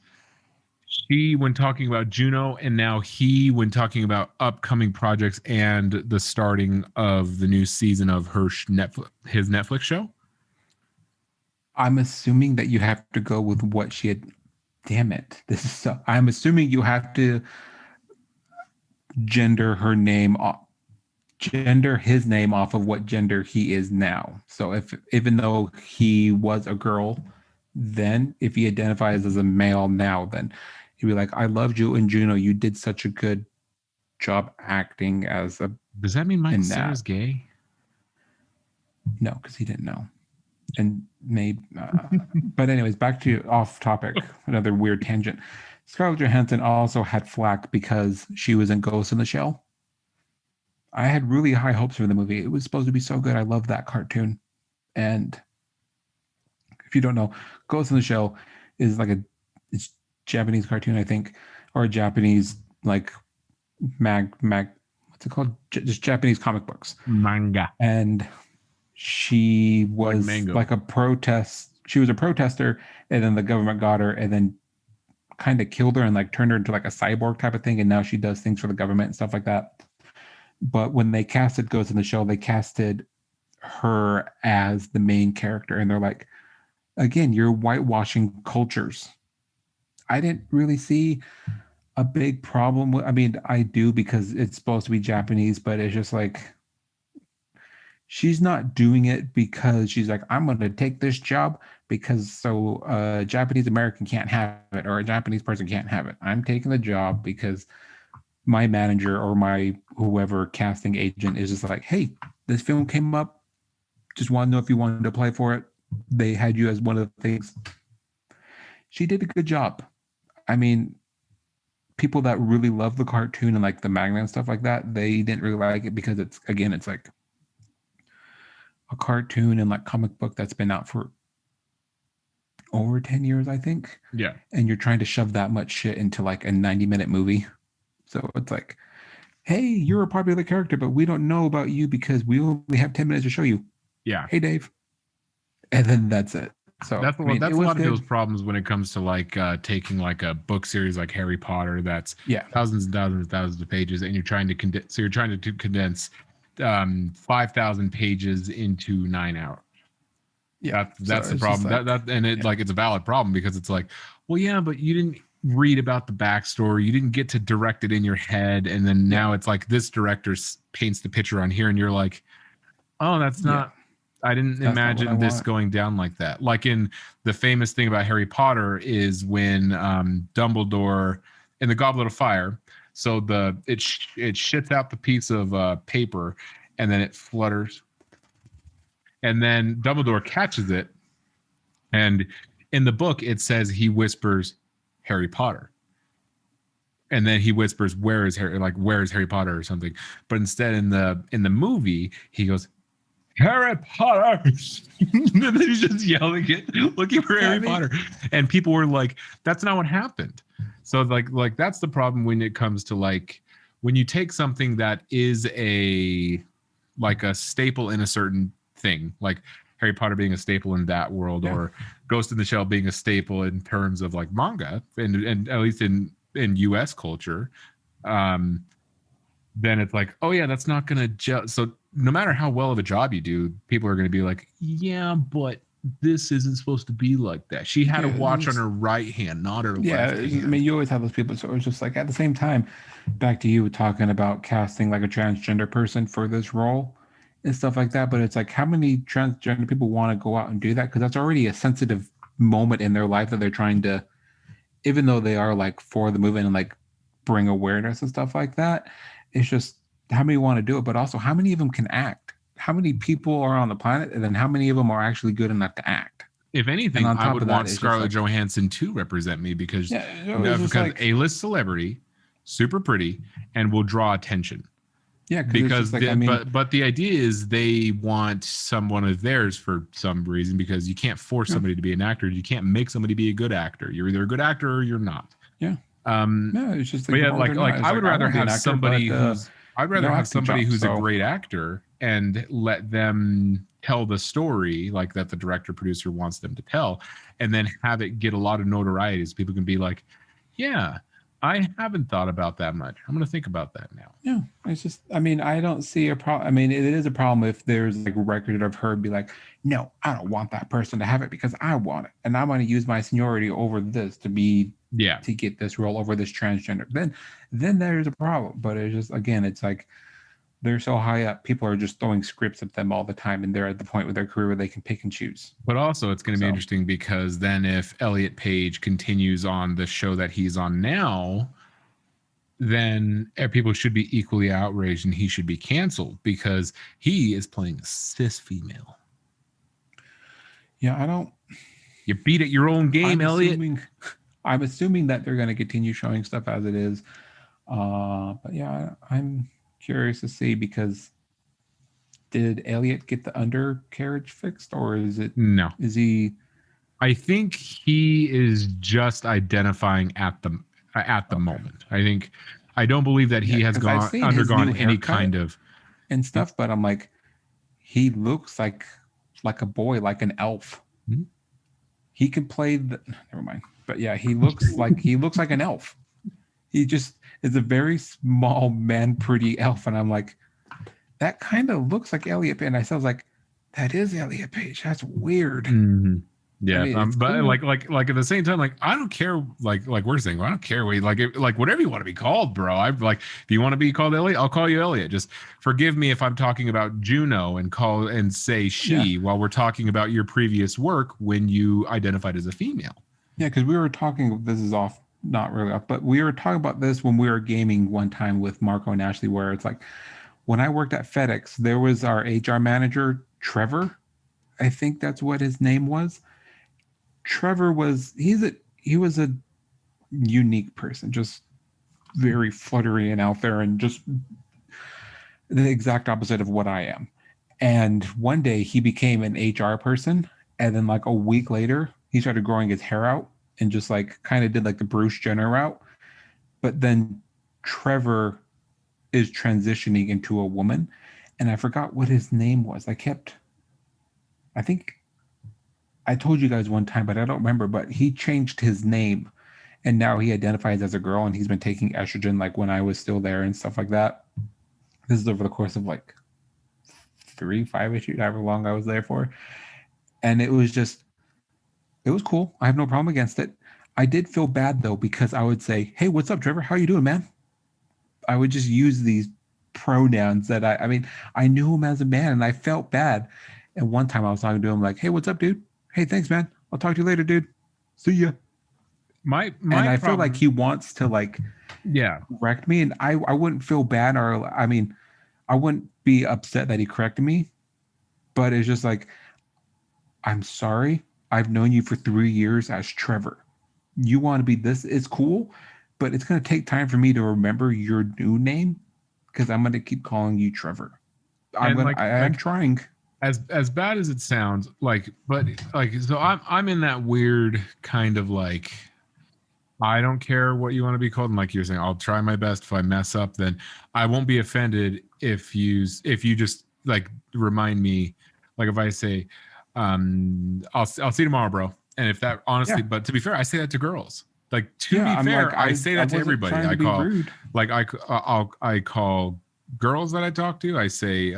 she when talking about Juno, and now he when talking about upcoming projects and the starting of the new season of his Netflix show? I'm assuming that you have to go with what she had. Damn it! This is so. I'm assuming you have to gender her name off, gender his name off of what gender he is now. So if even though he was a girl, then if he identifies as a male now, then he'd be like, "I loved you in Juno. You did such a good job acting as a Does that mean Michael in Cera's that." gay? No, because he didn't know. And maybe, but anyways, back to off topic. Another weird tangent. Scarlett Johansson also had flack because she was in Ghost in the Shell. I had really high hopes for the movie. It was supposed to be so good. I love that cartoon. And if you don't know, Ghost in the Shell is like it's Japanese cartoon, I think, or a Japanese like mag what's it called? Just Japanese comic books. Manga. And she Like was mango. like a protest. She was a protester, and then the government got her, and then kind of killed her and like turned her into like a cyborg type of thing, and now she does things for the government and stuff like that. But when they casted Ghost in the Shell, they casted her as the main character, and they're like, again, you're whitewashing cultures. I didn't really see a big problem with, I mean, I do because it's supposed to be Japanese, but it's just like she's not doing it because she's like, I'm going to take this job because so a Japanese American can't have it or a Japanese person can't have it. I'm taking the job because my manager or my whoever casting agent is just like, hey, this film came up. Just want to know if you wanted to apply for it. They had you as one of the things. She did a good job. I mean, people that really love the cartoon and like the manga and stuff like that, they didn't really like it because it's, again, it's like a cartoon and like comic book that's been out for over 10 years, I think. Yeah. And you're trying to shove that much shit into like a 90-minute movie. So it's like, hey, you're a popular character, but we don't know about you because we only have 10 minutes to show you. Yeah. Hey, Dave. And then that's it. So that's I mean, that's it a was lot of good. people's problems when it comes to like taking like a book series like Harry Potter that's thousands and thousands and thousands of pages, and you're trying to condense. So you're trying to condense 5,000 pages into 9 hours. Yeah, that's the problem. Like, like it's a valid problem because it's like, well, yeah, but you didn't read about the backstory. You didn't get to direct it in your head, and then now it's like this director paints the picture on here, and you're like, oh, that's not. I didn't imagine this going down like that. Like in the famous thing about Harry Potter is when Dumbledore in the Goblet of Fire. So it shits out the piece of paper, and then it flutters, and then Dumbledore catches it, and in the book it says he whispers Harry Potter, and then he whispers where is Harry Potter or something, but instead in the movie he goes Harry Potter. And then he's just yelling it, looking for Harry Potter. And people were like, that's not what happened. So like that's the problem when it comes to like when you take something that is a staple in a certain thing, like Harry Potter being a staple in that world, or Ghost in the Shell being a staple in terms of like manga and at least in US culture. Then it's like, oh yeah, that's not gonna so no matter how well of a job you do, people are gonna be like, yeah, but this isn't supposed to be like that. She had a watch on her right hand, not her left hand. I mean, you always have those people. So it's just like at the same time, back to you talking about casting like a transgender person for this role and stuff like that. But it's like, how many transgender people want to go out and do that? Because that's already a sensitive moment in their life that they're trying to, even though they are like for the movement and like bring awareness and stuff like that. It's just how many want to do it, but also how many of them can act? How many people are on the planet, and then how many of them are actually good enough to act? If anything, I would want Scarlett Johansson to represent me because A-list celebrity, super pretty, and will draw attention. Yeah, because but the idea is they want someone of theirs for some reason, because you can't force somebody to be an actor. You can't make somebody be a good actor. You're either a good actor or you're not. Yeah. No, it's just like, I would rather have somebody who's a great actor and let them tell the story like that the director producer wants them to tell, and then have it get a lot of notoriety so people can be like, yeah, I haven't thought about that much. I'm going to think about that now. Yeah, it's just, I mean, I don't see a problem. I mean, it is a problem if there's like a record of her be like, no, I don't want that person to have it because I want it, and I'm going to use my seniority over this to get this role over this transgender. Then there's a problem. But it's just, again, it's like they're so high up, people are just throwing scripts at them all the time, and they're at the point with their career where they can pick and choose. But also it's going to be interesting because then if Elliot Page continues on the show that he's on now, then people should be equally outraged and he should be canceled because he is playing a cis female. Yeah, you beat at your own game, Elliot. I'm assuming that they're going to continue showing stuff as it is. But yeah, I'm curious to see, because did Elliot get the undercarriage fixed, or is it? No. Is he? I think he is just identifying at the moment. I don't believe that he has undergone any kind of and stuff, but I'm like, he looks like a boy, like an elf. Mm-hmm. He could play never mind. But yeah, he looks like an elf. He just is a very small man, pretty elf, and I'm like, that kind of looks like Elliot Page. And I was like, that is Elliot Page. That's weird. Mhm. I Yeah, mean, it's but cool. like at the same time, like I don't care. Like we're saying, I don't care. Like whatever you want to be called, bro. I like if you want to be called Elliot, I'll call you Elliot. Just forgive me if I'm talking about Juno and call and say Yeah, she while we're talking about your previous work when you identified as a female. yeah, because we were talking. This is off, not really off, but we were talking about this when we were gaming one time with Marco and Ashley, where it's like when I worked at FedEx, there was our HR manager, Trevor. I think that's what his name was. Trevor was he was a unique person, just very fluttery and out there, and just the exact opposite of what I am. And one day he became an HR person, and then like a week later, he started growing his hair out and just like kind of did like the Bruce Jenner route. But then Trevor is transitioning into a woman, and I forgot what his name was. I think I told you guys one time, but I don't remember. But he changed his name, and now he identifies as a girl, and he's been taking estrogen like when I was still there and stuff like that. This is over the course of like 5 issues, however long I was there for. And it was cool. I have no problem against it. I did feel bad though, because I would say, "Hey, what's up, Trevor? How you doing, man?" I would just use these pronouns that I mean, I knew him as a man and I felt bad. And one time I was talking to him like, "Hey, what's up, dude? Hey, thanks, man. I'll talk to you later, dude. See ya." And My I feel like problem, he wants to like yeah, correct me, and I wouldn't feel bad, or I mean, I wouldn't be upset that he corrected me, but it's just like, I'm sorry. I've known you for 3 years as Trevor. You want to be this, it's cool, but it's going to take time for me to remember your new name, because I'm going to keep calling you Trevor. and I am trying. as bad as it sounds, but so I'm in that weird kind of like I don't care what you want to be called. And like you're saying, I'll try my best. If I mess up, then I won't be offended if you just like remind me, like if I say, I'll see you tomorrow, bro. And if that honestly, Yeah. but to be fair, I say that to girls. Like to Yeah. be I'm like, fair, I say I that to wasn't everybody. trying I to be call rude. like I call girls that I talk to. I say,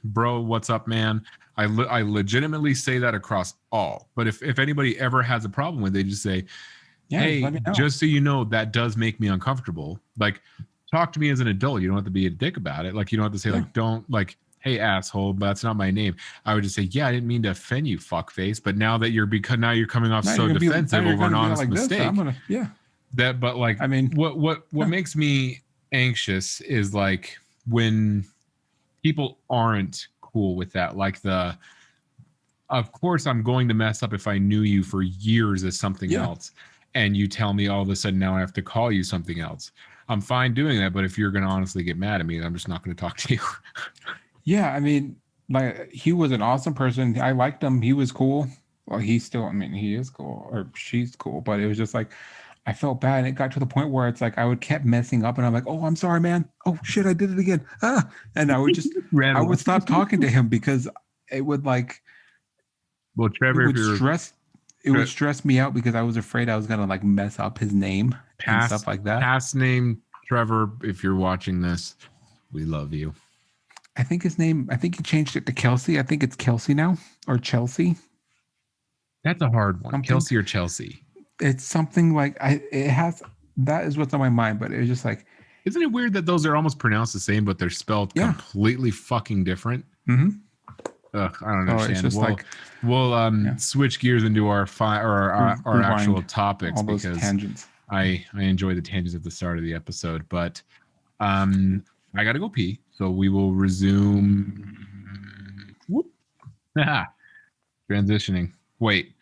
bro, what's up, man? I legitimately say that across all. But if anybody ever has a problem with it, they just say, Yeah. Just let hey, me know. just so you know, that does make me uncomfortable. Like, talk to me as an adult. You don't have to be a dick about it. Like, you don't have to say, Yeah. like, don't, like, hey, asshole, but that's not my name. I would just say, yeah, I didn't mean to offend you, fuckface. But now that now you're coming off so Now defensive you're over going an to be honest like this. I'm mistake going to, yeah. but like, I mean, what huh. makes me anxious is like when people aren't cool with that. Like, of course I'm going to mess up if I knew you for years as something Yeah. else and you tell me all of a sudden now I have to call you something else. I'm fine doing that, but if you're going to honestly get mad at me, I'm just not going to talk to you. Yeah, I mean, like he was an awesome person. I liked him. He was cool. Well, he's still, I mean, he is cool or she's cool, but it was just like I felt bad. And it got to the point where it's like I would kept messing up and I'm like, "Oh, I'm sorry, man. Oh shit, I did it again." Ah. And Ran I would away. stop talking to him because it would like Well, it Trevor, if would you're stress me out because I was afraid I was gonna like mess up his name and stuff past like that. past name Trevor, if you're watching this, we love you. I think he changed it to Kelsey. I think it's Kelsey now, or Chelsea, That's a hard one. something. Kelsey or Chelsea? It's something like it has, that is what's on my mind, but it was just like, Isn't it weird that those are almost pronounced the same, but they're spelled yeah. completely fucking different? Mm-hmm. Ugh, I don't So it's understand. just like, We'll yeah, switch gears into our actual rewind topics all those because tangents. I enjoy the tangents at the start of the episode, but I gotta go pee, so we will resume. Whoop. Transitioning. Wait.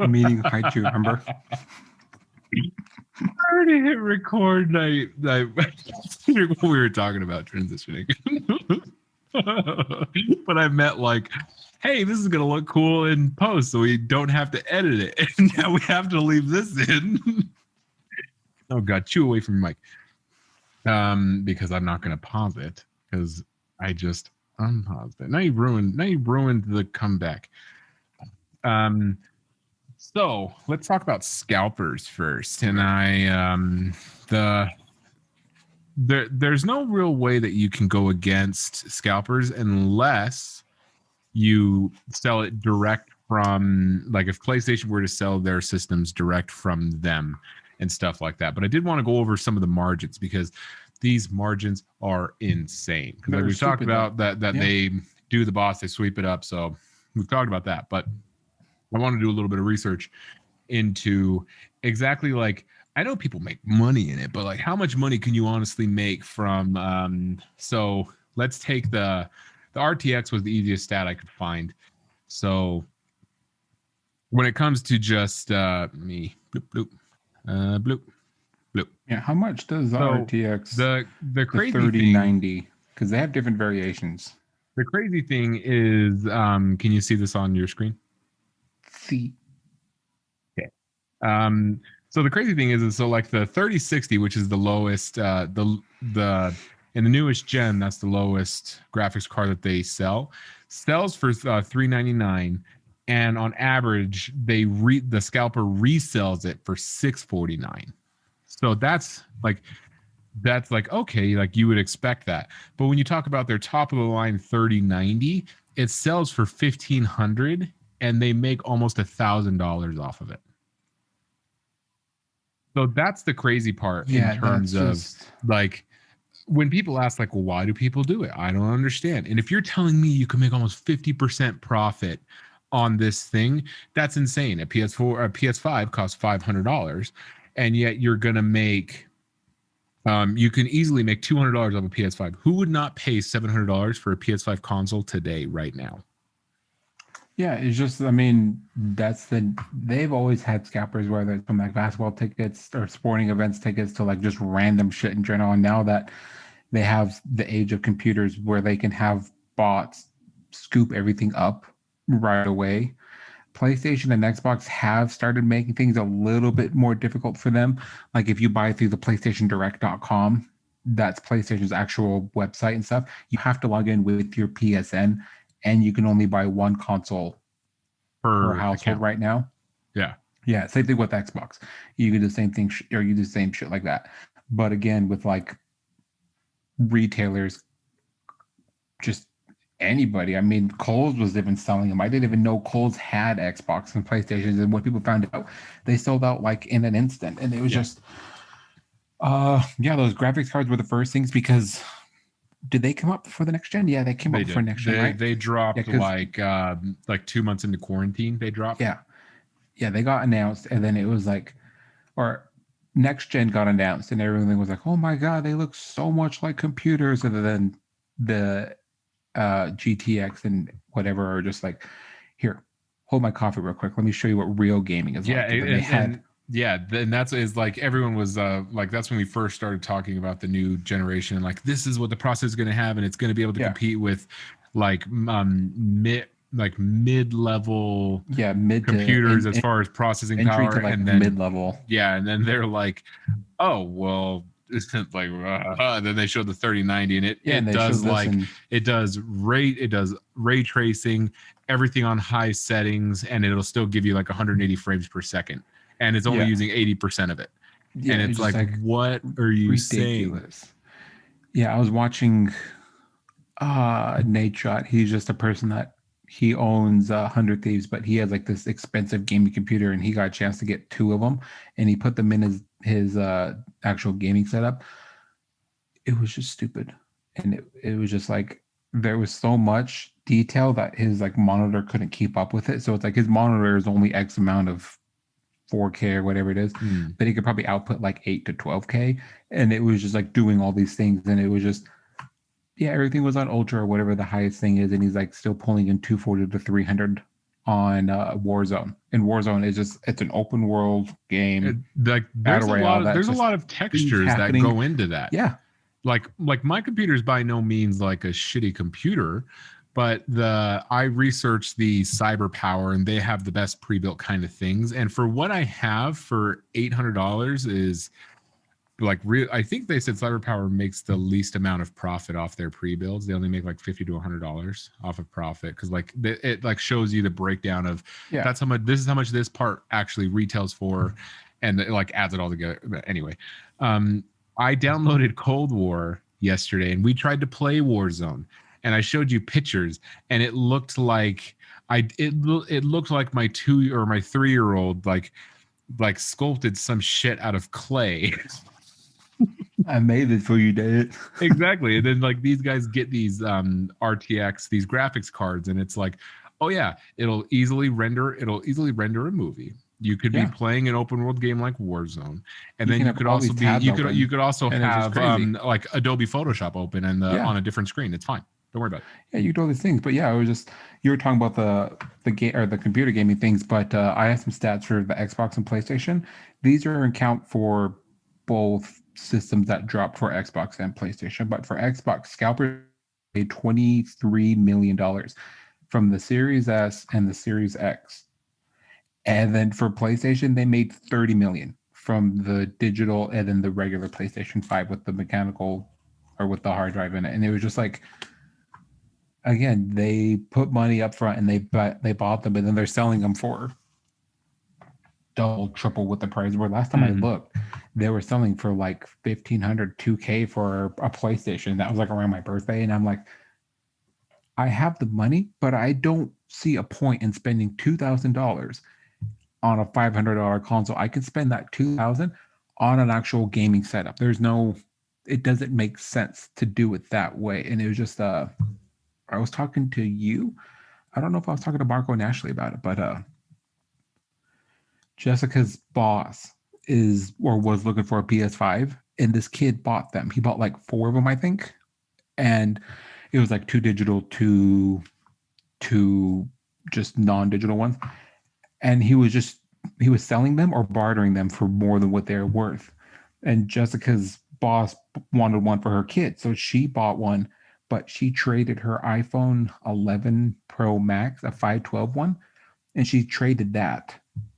Meeting height, you remember? I already hit record. I what we were talking about transitioning, but I meant like, hey, this is gonna look cool in post, so we don't have to edit it. And now we have to leave this in. Oh God, chew away from your mic. Because I'm not gonna pause it because I just unpaused it. Now you ruined the comeback. Um, So let's talk about scalpers first. And there's no real way that you can go against scalpers unless you sell it direct from, like, if PlayStation were to sell their systems direct from them and stuff like that. But I did want to go over some of the margins because these margins are insane. Because like we've talked about that they do the boss, they sweep it up. So we've talked about that. But I want to do a little bit of research into exactly, like, I know people make money in it, but like how much money can you honestly make from so let's take the RTX was the easiest stat I could find. So when it comes to just me bloop bloop bloop. Yeah, how much does the RTX the crazy 3090? Because they have different variations. The crazy thing is, can you see this on your screen? See. Okay. So the crazy thing is so like the 3060, which is the lowest, the in the newest gen, that's the lowest graphics card that they sells for $399, and on average, the scalper resells it for $649. So that's like okay, like you would expect that. But when you talk about their top of the line 3090, it sells for $1,500, and they make almost $1,000 off of it. So that's the crazy part in terms of like when people ask like, well, why do people do it? I don't understand. And if you're telling me you can make almost 50% profit on this thing, that's insane. A PS4 or a PS5 costs $500, and yet you're gonna make you can easily make $200 off a PS5. Who would not pay $700 for a PS5 console today, right now? Yeah, it's just, I mean, they've always had scalpers, whether it's from like basketball tickets or sporting events tickets to like just random shit in general. And now that they have the age of computers where they can have bots scoop everything up right away, PlayStation and Xbox have started making things a little bit more difficult for them. Like if you buy through the PlayStationDirect.com, that's PlayStation's actual website and stuff, you have to log in with your PSN, and you can only buy one console per household account right now. Yeah, same thing with Xbox. You can do the same thing, or you do the same shit like that. But again, with like retailers, just anybody. I mean, Kohl's was even selling them. I didn't even know Kohl's had Xbox and PlayStations, and when people found out, they sold out like in an instant. And it was just those graphics cards were the first things, because did they come up for the next gen? Yeah, they came up for next gen, right? They dropped like 2 months into quarantine. They dropped. Yeah, they got announced, and then it was like, or next gen got announced, and everything was like, oh my god, they look so much like computers. And then the GTX and whatever are just like, here, hold my coffee real quick. Let me show you what real gaming is like. And that's is like everyone was like, that's when we first started talking about the new generation. Like, this is what the processor is going to have, and it's going to be able to compete with like mid-level computers as far as processing power, to like and then mid-level. And then they're like, oh well, it's like then they showed the 3090, and it does ray tracing, everything on high settings, and it'll still give you like 180 frames per second, and it's only using 80% of it. And it's like, what are you ridiculous saying? Yeah, I was watching Nate Shot. He's just a person that he owns 100 Thieves, but he has like this expensive gaming computer, and he got a chance to get 2 of them, and he put them in his actual gaming setup. It was just stupid, and it was just like there was so much detail that his like monitor couldn't keep up with it. So it's like his monitor is only X amount of 4K or whatever it is, but he could probably output like 8 to 12K, and it was just like doing all these things, and it was just everything was on ultra or whatever the highest thing is, and he's like still pulling in 240 to 300 on Warzone. And Warzone is just, it's an open world game. There's a lot of textures that go into that. Yeah. Like my computer is by no means like a shitty computer, but I researched the Cyber Power, and they have the best pre-built kind of things. And for what I have for $800 is I think they said CyberPower makes the least amount of profit off their pre-builds. They only make like $50 to $100 off of profit, because like it like shows you the breakdown of that's how much, this is how much this part actually retails for, and it like adds it all together. But anyway, I downloaded Cold War yesterday and we tried to play Warzone, and I showed you pictures, and it looked like it looked like my 2 or my 3-year-old like sculpted some shit out of clay. I made it for you, Dad. Exactly. And then like these guys get these RTX, these graphics cards, and it's like, oh yeah, it'll easily render a movie. You could be playing an open world game like Warzone, and then you could also be you could also have like Adobe Photoshop open and on a different screen. It's fine. Don't worry about it. Yeah, you do all these things. But yeah, it was just, you were talking about the game or the computer gaming things, but I have some stats for the Xbox and PlayStation. These are in count for both systems that dropped for Xbox and PlayStation. But for Xbox, scalpers paid $23 million from the Series S and the Series X. And then for PlayStation, they made $30 million from the digital and then the regular PlayStation 5 with the mechanical or with the hard drive in it. And it was just like, again, they put money up front and they bought them, and then they're selling them for double, triple what the price were. Last time I looked, they were selling for like $1,500, $2K for a PlayStation. That was like around my birthday, and I'm like, I have the money, but I don't see a point in spending $2,000 on a $500 console. I can spend that $2,000 on an actual gaming setup. It doesn't make sense to do it that way. And it was just I was talking to you. I don't know if I was talking to Marco and Ashley about it, but Jessica's boss was looking for a PS5, and this kid bought them. He bought like 4 of them, I think, and it was like 2 digital, 2 just non-digital ones, and he was selling them or bartering them for more than what they're worth. And Jessica's boss wanted one for her kid, so she bought one. But she traded her iPhone 11 Pro Max, a 512 one, and she traded that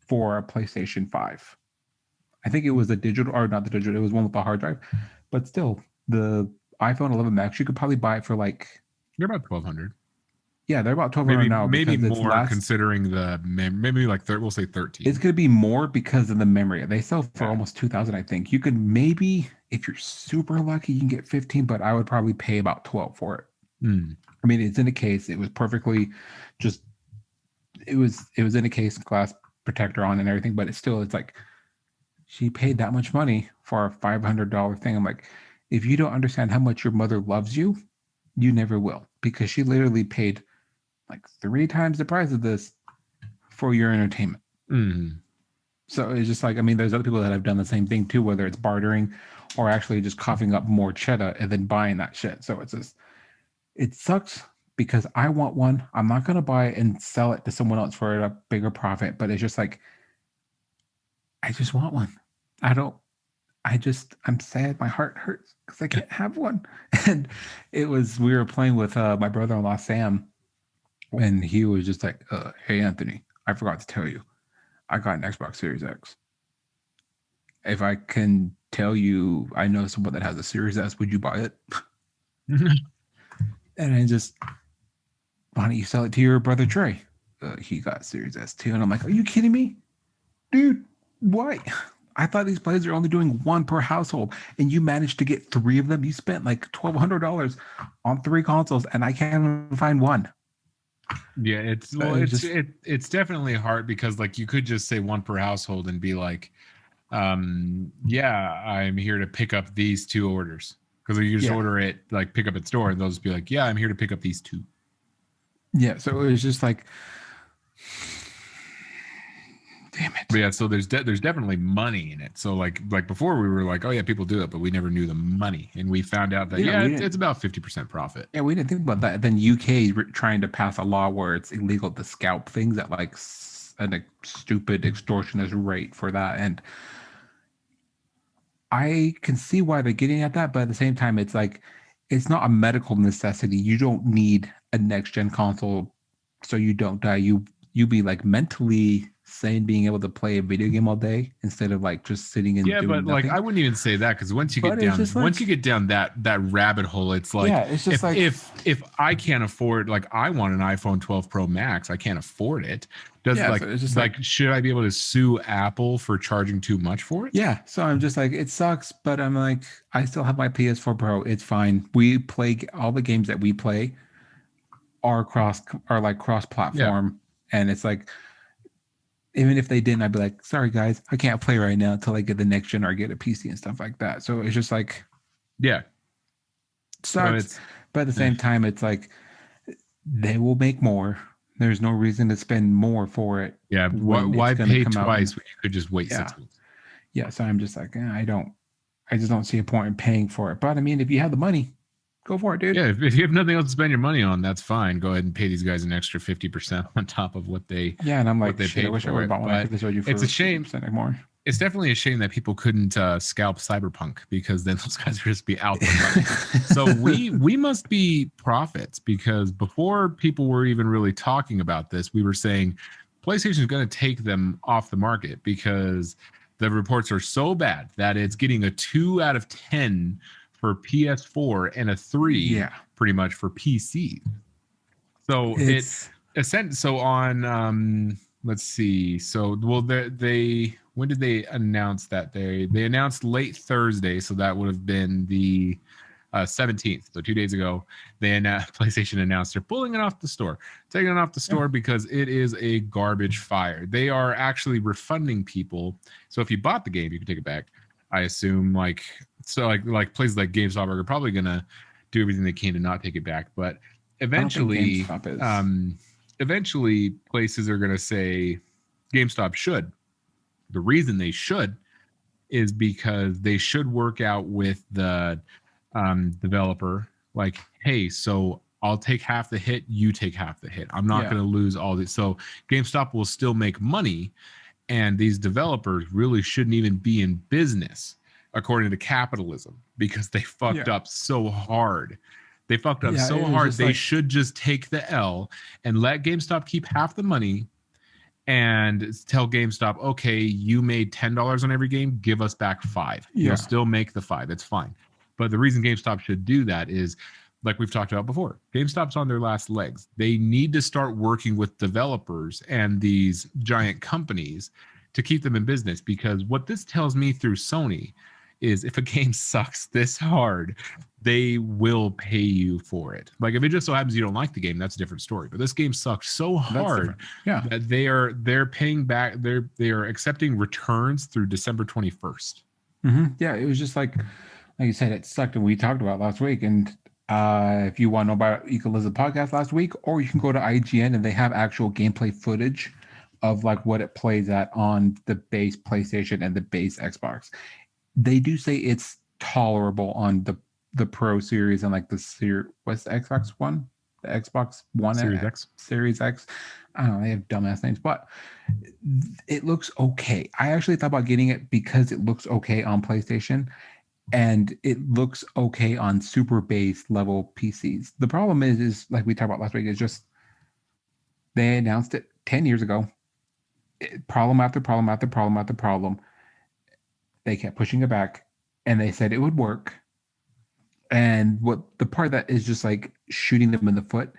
for a PlayStation 5. I think it was a digital, or not the digital, it was one with the hard drive. But still, the iPhone 11 Max, you could probably buy it for like... They're about $1,200. Yeah, they're about $1,200 now. Maybe more considering maybe like we'll say 13. It's going to be more because of the memory. They sell for almost $2,000, I think. You could maybe, if you're super lucky, you can get 15, but I would probably pay about 12 for it. I mean, it's in a case. It was perfectly just, it was in a case, glass protector on and everything, but it's like, she paid that much money for a $500 thing. I'm like, if you don't understand how much your mother loves you, you never will, because she literally paid like 3 times the price of this for your entertainment. So it's just like, I mean, there's other people that have done the same thing too, whether it's bartering or actually just coughing up more cheddar and then buying that shit. So it's just, it sucks because I want one. I'm not going to buy it and sell it to someone else for a bigger profit, but it's just like, I just want one. I'm sad. My heart hurts because I can't have one. And we were playing with my brother-in-law, Sam, and he was just like, hey, Anthony, I forgot to tell you, I got an Xbox Series X. If I can tell you, I know someone that has a Series S, would you buy it? And I just, why don't you sell it to your brother, Trey? He got Series S too. And I'm like, are you kidding me? Dude, why? I thought these players are only doing 1 per household, and you managed to get 3 of them. You spent like $1,200 on 3 consoles, and I can't even find one. Yeah, it's definitely hard because like you could just say 1 per household and be like, yeah, I'm here to pick up these 2 orders, because you just order it like pick up at store, and they'll just be like, yeah, I'm here to pick up these 2. Yeah, so it was just like, damn it. But yeah, so there's definitely money in it. So like before we were like, oh yeah, people do it, but we never knew the money, and we found out that it's about 50% profit. Yeah, we didn't think about that. Then UK is trying to pass a law where it's illegal to scalp things at like a stupid extortionist rate for that, and I can see why they're getting at that, but at the same time, it's like, it's not a medical necessity. You don't need a next gen console so you don't die. you'll be like mentally sane being able to play a video game all day instead of like just sitting and Yeah, doing but like nothing. I wouldn't even say that because But it's just like, once you get down that rabbit hole, it's like yeah, it's just like, if I can't afford, like I want an iPhone 12 Pro Max, I can't afford it. Does yeah, so it's just like should I be able to sue Apple for charging too much for it? yeah. So I'm just like, it sucks, but I'm like, I still have my PS4 Pro. It's fine. We play all the games that we play are like cross Yeah, platform, and it's like even if they didn't, I'd be like, sorry guys, I can't play right now until I get the next gen or get a PC and stuff like that. So it's just like yeah. So sucks, it's but at the eh, same time, it's like they will make more. There's no reason to spend more for it yeah. when it's Why going to pay come out. twice And when you could just wait yeah, 6 months? yeah. So I'm just like, I just don't see a point in paying for it. But I mean, if you have the money, go for it, dude. Yeah, if you have nothing else to spend your money on, that's fine. Go ahead and pay these guys an extra 50% on top of Yeah, and I'm what like, they shit. I paid wish I for would have it. bought one. I But could have sold you it's a for shame. 50% more. It's definitely a shame that people couldn't scalp Cyberpunk because then those guys would just be out the money. So we must be prophets because before people were even really talking about this, we were saying PlayStation is going to take them off the market because the reports are so bad that it's getting a 2 out of 10 for PS4 and a 3 Yeah, pretty much for PC. So it it's so on let's see. So well they when did they announce that? They announced late Thursday, so that would have been the 17th. So 2 days ago, PlayStation announced they're pulling it off the store, taking it off the yeah. store because it is a garbage fire. They are actually refunding people. So if you bought the game, you can take it back. I assume like places like GameStop are probably gonna do everything they can to not take it back, but I don't think eventually GameStop is. um eventually places are going to say GameStop should. The reason they should is because they should work out with the developer like, hey, so I'll take half the hit, you take half the hit, I'm not Yeah, going to lose all this. So GameStop will still make money, and these developers really shouldn't even be in business according to capitalism because they fucked yeah, up so hard. They fucked up yeah. so It was hard. just They like, should just take the L and let GameStop keep half the money and tell GameStop, okay, you made $10 on every game, give us back five. You'll yeah, still make the five. It's fine. But the reason GameStop should do that is, like we've talked about before, GameStop's on their last legs. They need to start working with developers and these giant companies to keep them in business, because what this tells me through Sony is if a game sucks this hard, they will pay you for it. Like if it just so happens you don't like the game, that's a different story. But this game sucks so that's hard different. Yeah. that they're paying back, they are accepting returns through December 21st. Yeah, it was just like you said, it sucked, and we talked about last week. And if you want to know about Ecoliza podcast last week, or you can go to IGN and they have actual gameplay footage of like what it plays at on the base PlayStation and the base Xbox. They do say it's tolerable on the Pro series and like what's the Xbox One, the Xbox One Series X. Series X. I don't know, they have dumbass names, but it looks okay. I actually thought about getting it because it looks okay on PlayStation and it looks okay on super base level PCs. The problem is like we talked about last week, is just they announced it 10 years ago. Problem after problem after problem after problem. They kept pushing it back and they said it would work. And what the part that is just like shooting them in the foot,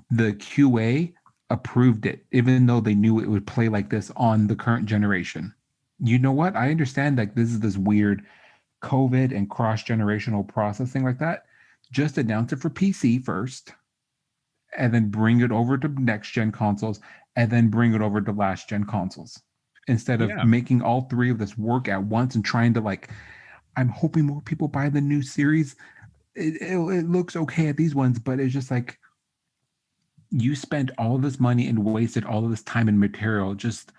the QA approved it, even though they knew it would play like this on the current generation. You know what? I understand like this is this weird COVID and cross generational processing like that. Just announce it for PC first, and then bring it over to next gen consoles, and then bring it over to last gen consoles. Instead of Yeah. making all three of this work at once and trying to like, I'm hoping more people buy the new series. It looks okay at these ones, but it's just like you spent all of this money and wasted all of this time and material just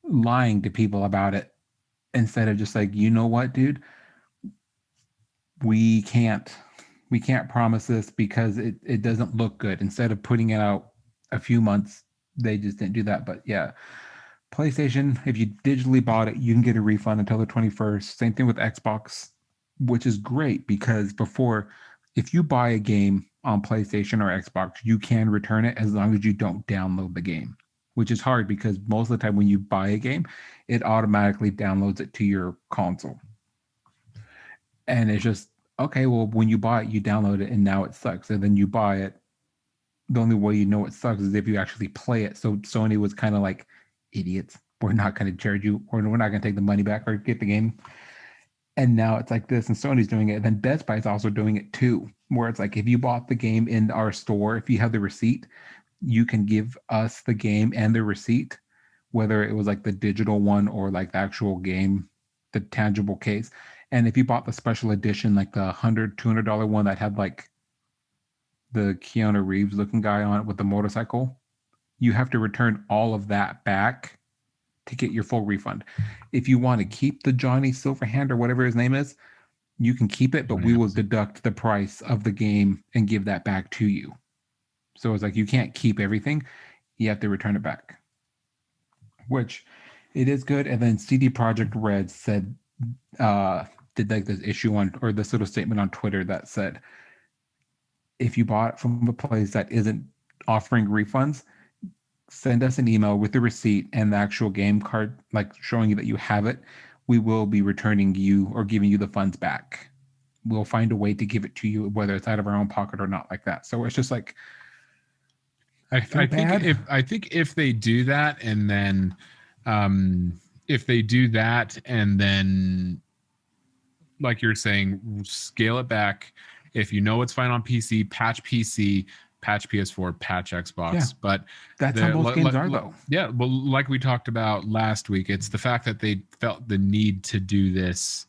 lying to people about it instead of just like, you know what, dude, we can't promise this because it doesn't look good. Instead of putting it out a few months, they just didn't do that. But yeah, PlayStation, if you digitally bought it, you can get a refund until the 21st. Same thing with Xbox, which is great because before, if you buy a game on PlayStation or Xbox, you can return it as long as you don't download the game, which is hard because most of the time when you buy a game, it automatically downloads it to your console. And it's just, okay, well, when you buy it, you download it and now it sucks. And then you buy it. The only way you know it sucks is if you actually play it. So Sony was kind of like, idiots. We're not going to charge you, or we're not going to take the money back or get the game. And now it's like this, and Sony's doing it. And then Best Buy is also doing it too, where it's like if you bought the game in our store, if you have the receipt, you can give us the game and the receipt, whether it was like the digital one or like the actual game, the tangible case. And if you bought the special edition, like the $100-$200 one that had like the Keanu Reeves looking guy on it with the motorcycle, you have to return all of that back to get your full refund. If you want to keep the Johnny Silverhand or whatever his name is, you can keep it, but we will deduct the price of the game and give that back to you. So it's like you can't keep everything. You have to return it back, which it is good. And then CD Projekt Red said, did like this issue on, or this little statement on Twitter that said, if you bought from a place that isn't offering refunds, send us an email with the receipt and the actual game card, like showing you that you have it. We will be returning you or giving you the funds back. We'll find a way to give it to you, whether it's out of our own pocket or not, like that. So it's just like, I think if they do that, and then like you're saying, scale it back. If you know it's fine on PC, patch PC, patch PS4, patch Xbox. Yeah, but that's how most games are, though. Yeah, well, like we talked about last week, it's the fact that they felt the need to do this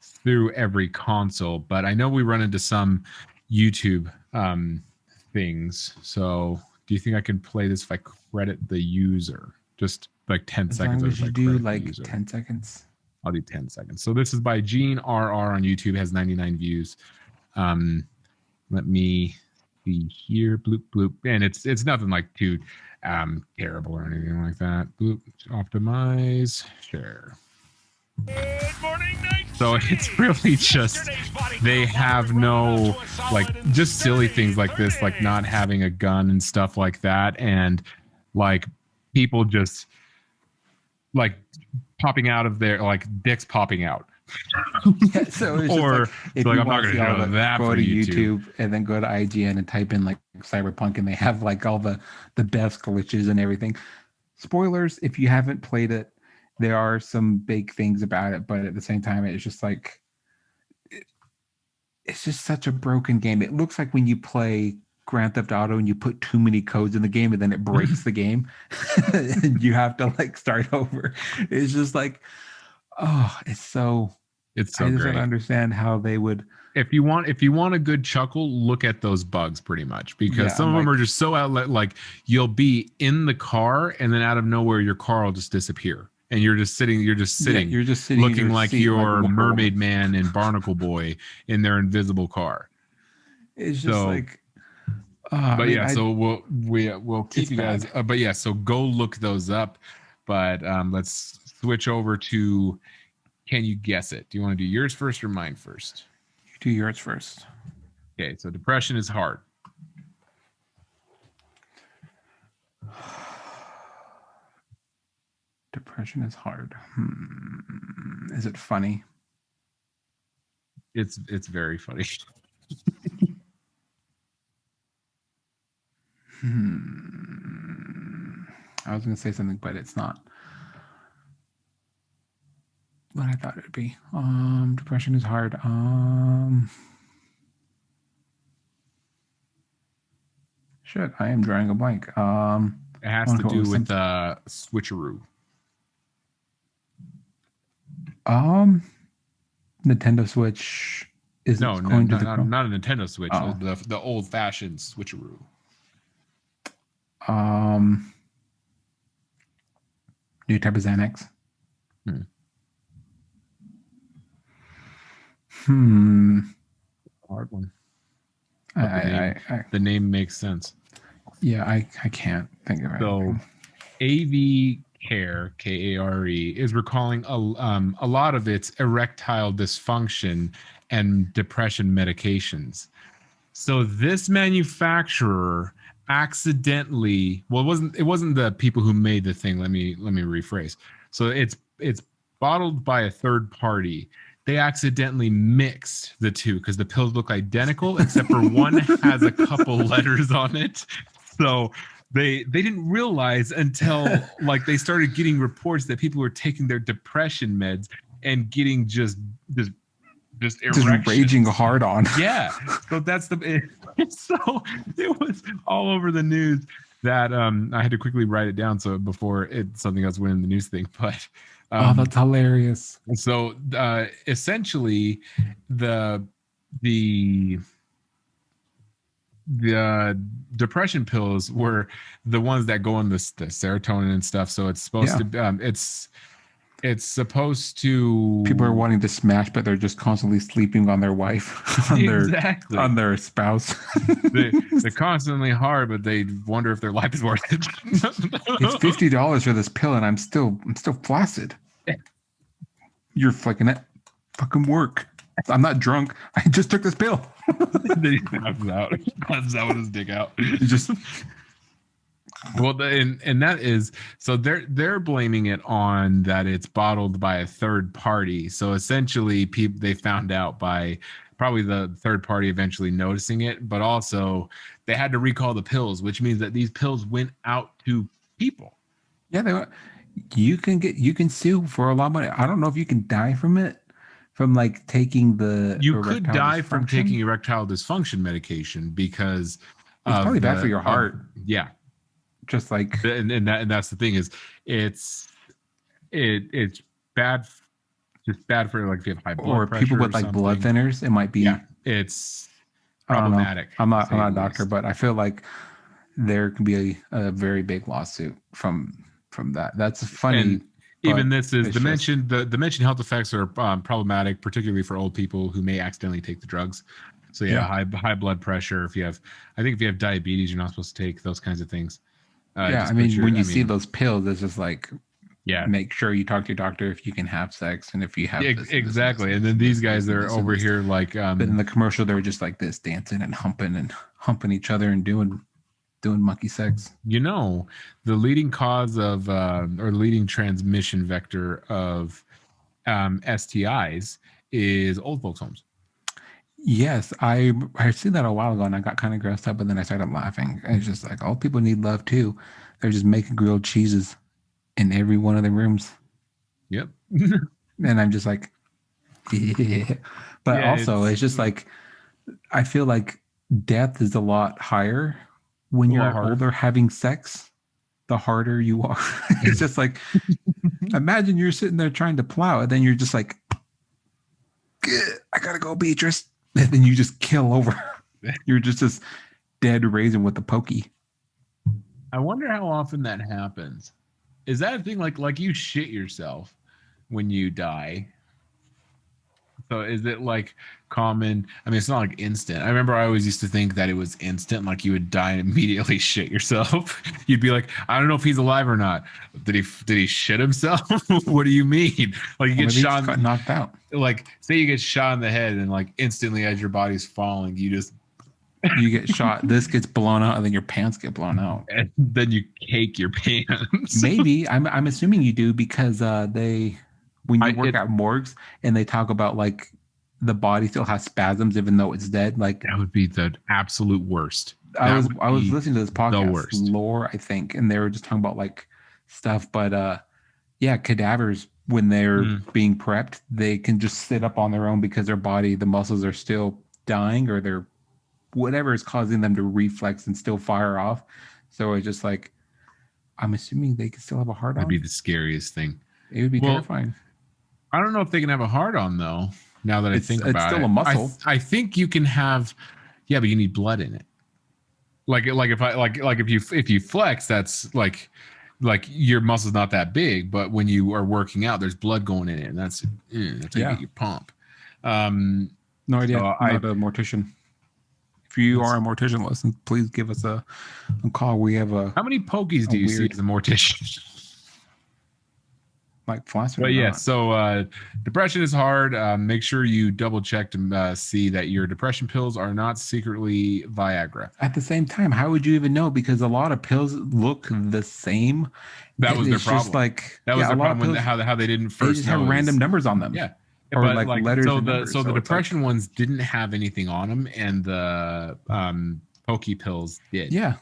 through every console. But I know we run into some YouTube things. So do you think I can play this if I credit the user? Just like 10 seconds. As long as you do like 10 seconds. I'll do 10 seconds. So this is by Gene RR on YouTube, has 99 views. Let me see here. Bloop, bloop. And it's nothing like too terrible or anything like that. Bloop, optimize, share. Good morning, night. So it's really just, they have no, like, just silly things like this, like not having a gun and stuff like that. And like people just like popping out of their, like dicks popping out. Yeah, so it's or just like, if like, you I'm not want to going to see all show that go for to YouTube. and then go to IGN and type in like Cyberpunk, and they have like all the best glitches and everything. Spoilers, if you haven't played it, there are some big things about it, but at the same time, it's just like it's just such a broken game. It looks like when you play Grand Theft Auto and you put too many codes in the game and then it breaks the game and you have to like start over. It's just like, oh, it's so I just don't understand how they would. If you want a good chuckle, look at those bugs pretty much, because some of them are just so outlet. Like you'll be in the car and then out of nowhere your car will just disappear. And you're just sitting, looking like you're Mermaid Man and Barnacle Boy in their invisible car. It's just like, so we'll keep you guys. But yeah, so go look those up. But let's switch over to, can you guess it? Do you want to do yours first or mine first? You do yours first. Okay, so depression is hard. Depression is hard. Is it funny? It's very funny. I was going to say something, but it's not what I thought it would be. Depression is hard. Shit, I am drawing a blank. It has to do with switcheroo. Nintendo Switch is not a Nintendo Switch. Oh. The old fashioned switcheroo. New type of Xanax. Hard one. The name makes sense. Yeah, I can't think of it. So, AV Care, Kare, is recalling a lot of its erectile dysfunction and depression medications. So this manufacturer accidentally, well, it wasn't the people who made the thing. Let me rephrase. So it's bottled by a third party. They accidentally mixed the two because the pills look identical, except for one has a couple letters on it. So they didn't realize until like they started getting reports that people were taking their depression meds and getting just erections. raging hard on. Yeah. So that's so it was all over the news that I had to quickly write it down so before something else went in the news thing. But Oh, that's hilarious. so essentially the depression pills were the ones that go on the serotonin and stuff. So it's supposed to it's supposed to, people are wanting to smash, but they're just constantly sleeping on their wife, on their spouse. they're constantly hard, but they wonder if their life is worth it. It's $50 for this pill, and I'm still flaccid. You're fucking it. Fucking work. I'm not drunk. I just took this pill. Then he passes out with his dick out. Just well, and that is so they're blaming it on that it's bottled by a third party. So essentially, they found out by probably the third party eventually noticing it, but also they had to recall the pills, which means that these pills went out to people. yeah, you can sue for a lot of money. I don't know if you can die from it, from like taking the. You could die from taking erectile dysfunction medication because it's probably bad for your heart. Yeah. Just like and that's the thing is it's bad, just bad for like if you have high blood pressure people with like blood thinners. It might be. Yeah, it's problematic. I'm not a doctor, but I feel like there can be a very big lawsuit from that. That's funny. And even this is the mentioned health effects are problematic, particularly for old people who may accidentally take the drugs. So high blood pressure. I think if you have diabetes, you're not supposed to take those kinds of things. I mean, when you see those pills, it's just like, make sure you talk to your doctor if you can have sex and if you have exactly. And then these guys are over here like, but in the commercial, they're just like this, dancing and humping each other and doing monkey sex. You know, the leading cause of or leading transmission vector of STIs is old folks' homes. Yes, I seen that a while ago and I got kind of grossed up, but then I started laughing. It's just like, old people need love too. They're just making grilled cheeses in every one of the rooms. Yep. And I'm just like, yeah. But also, it's just like, I feel like death is a lot higher when you're older having sex. The harder you are. It's just like, imagine you're sitting there trying to plow and then you're just like, I gotta go, Beatrice. And then you just kill over. You're just this dead raisin with a pokey. I wonder how often that happens. Is that a thing like you shit yourself when you die? So is it like common? I mean, it's not like instant. I remember I always used to think that it was instant, like you would die and immediately shit yourself. You'd be like, I don't know if he's alive or not. Did he shit himself? What do you mean? Like you get shot, got knocked out. Like say you get shot in the head and like instantly as your body's falling, you get shot. This gets blown out, and then your pants get blown out, and then you cake your pants. Maybe I'm assuming you do because when you work at morgues and they talk about like the body still has spasms even though it's dead. Like that would be the absolute worst. I was listening to this podcast, Lore, I think, and they were just talking about like stuff. But cadavers when they're being prepped, they can just sit up on their own because their body, the muscles are still dying or they're whatever is causing them to reflex and still fire off. So it's just like, I'm assuming they can still have a heart on. That'd be the scariest thing. It would be terrifying. I don't know if they can have a hard on though. Now that I think about it, it's still a muscle. I think you can have, but you need blood in it. Like if you flex, that's like your muscle's not that big, but when you are working out, there's blood going in it, and that's how you get your pump. No idea. I'm not a mortician. If you are a mortician, listen, please give us a call. We have how many pokies do you see as a mortician? like flaccid or But yeah, not. so depression is hard. Make sure you double check to see that your depression pills are not secretly Viagra. At the same time, how would you even know? Because a lot of pills look the same. That And was their it's just problem. like, That was yeah, a their lot of problem when pills, how they didn't they first just have know random is numbers on them. yeah. Or But like like letters so and the numbers. so the It's like, depression ones didn't have anything on them, and the pokey pills did. yeah.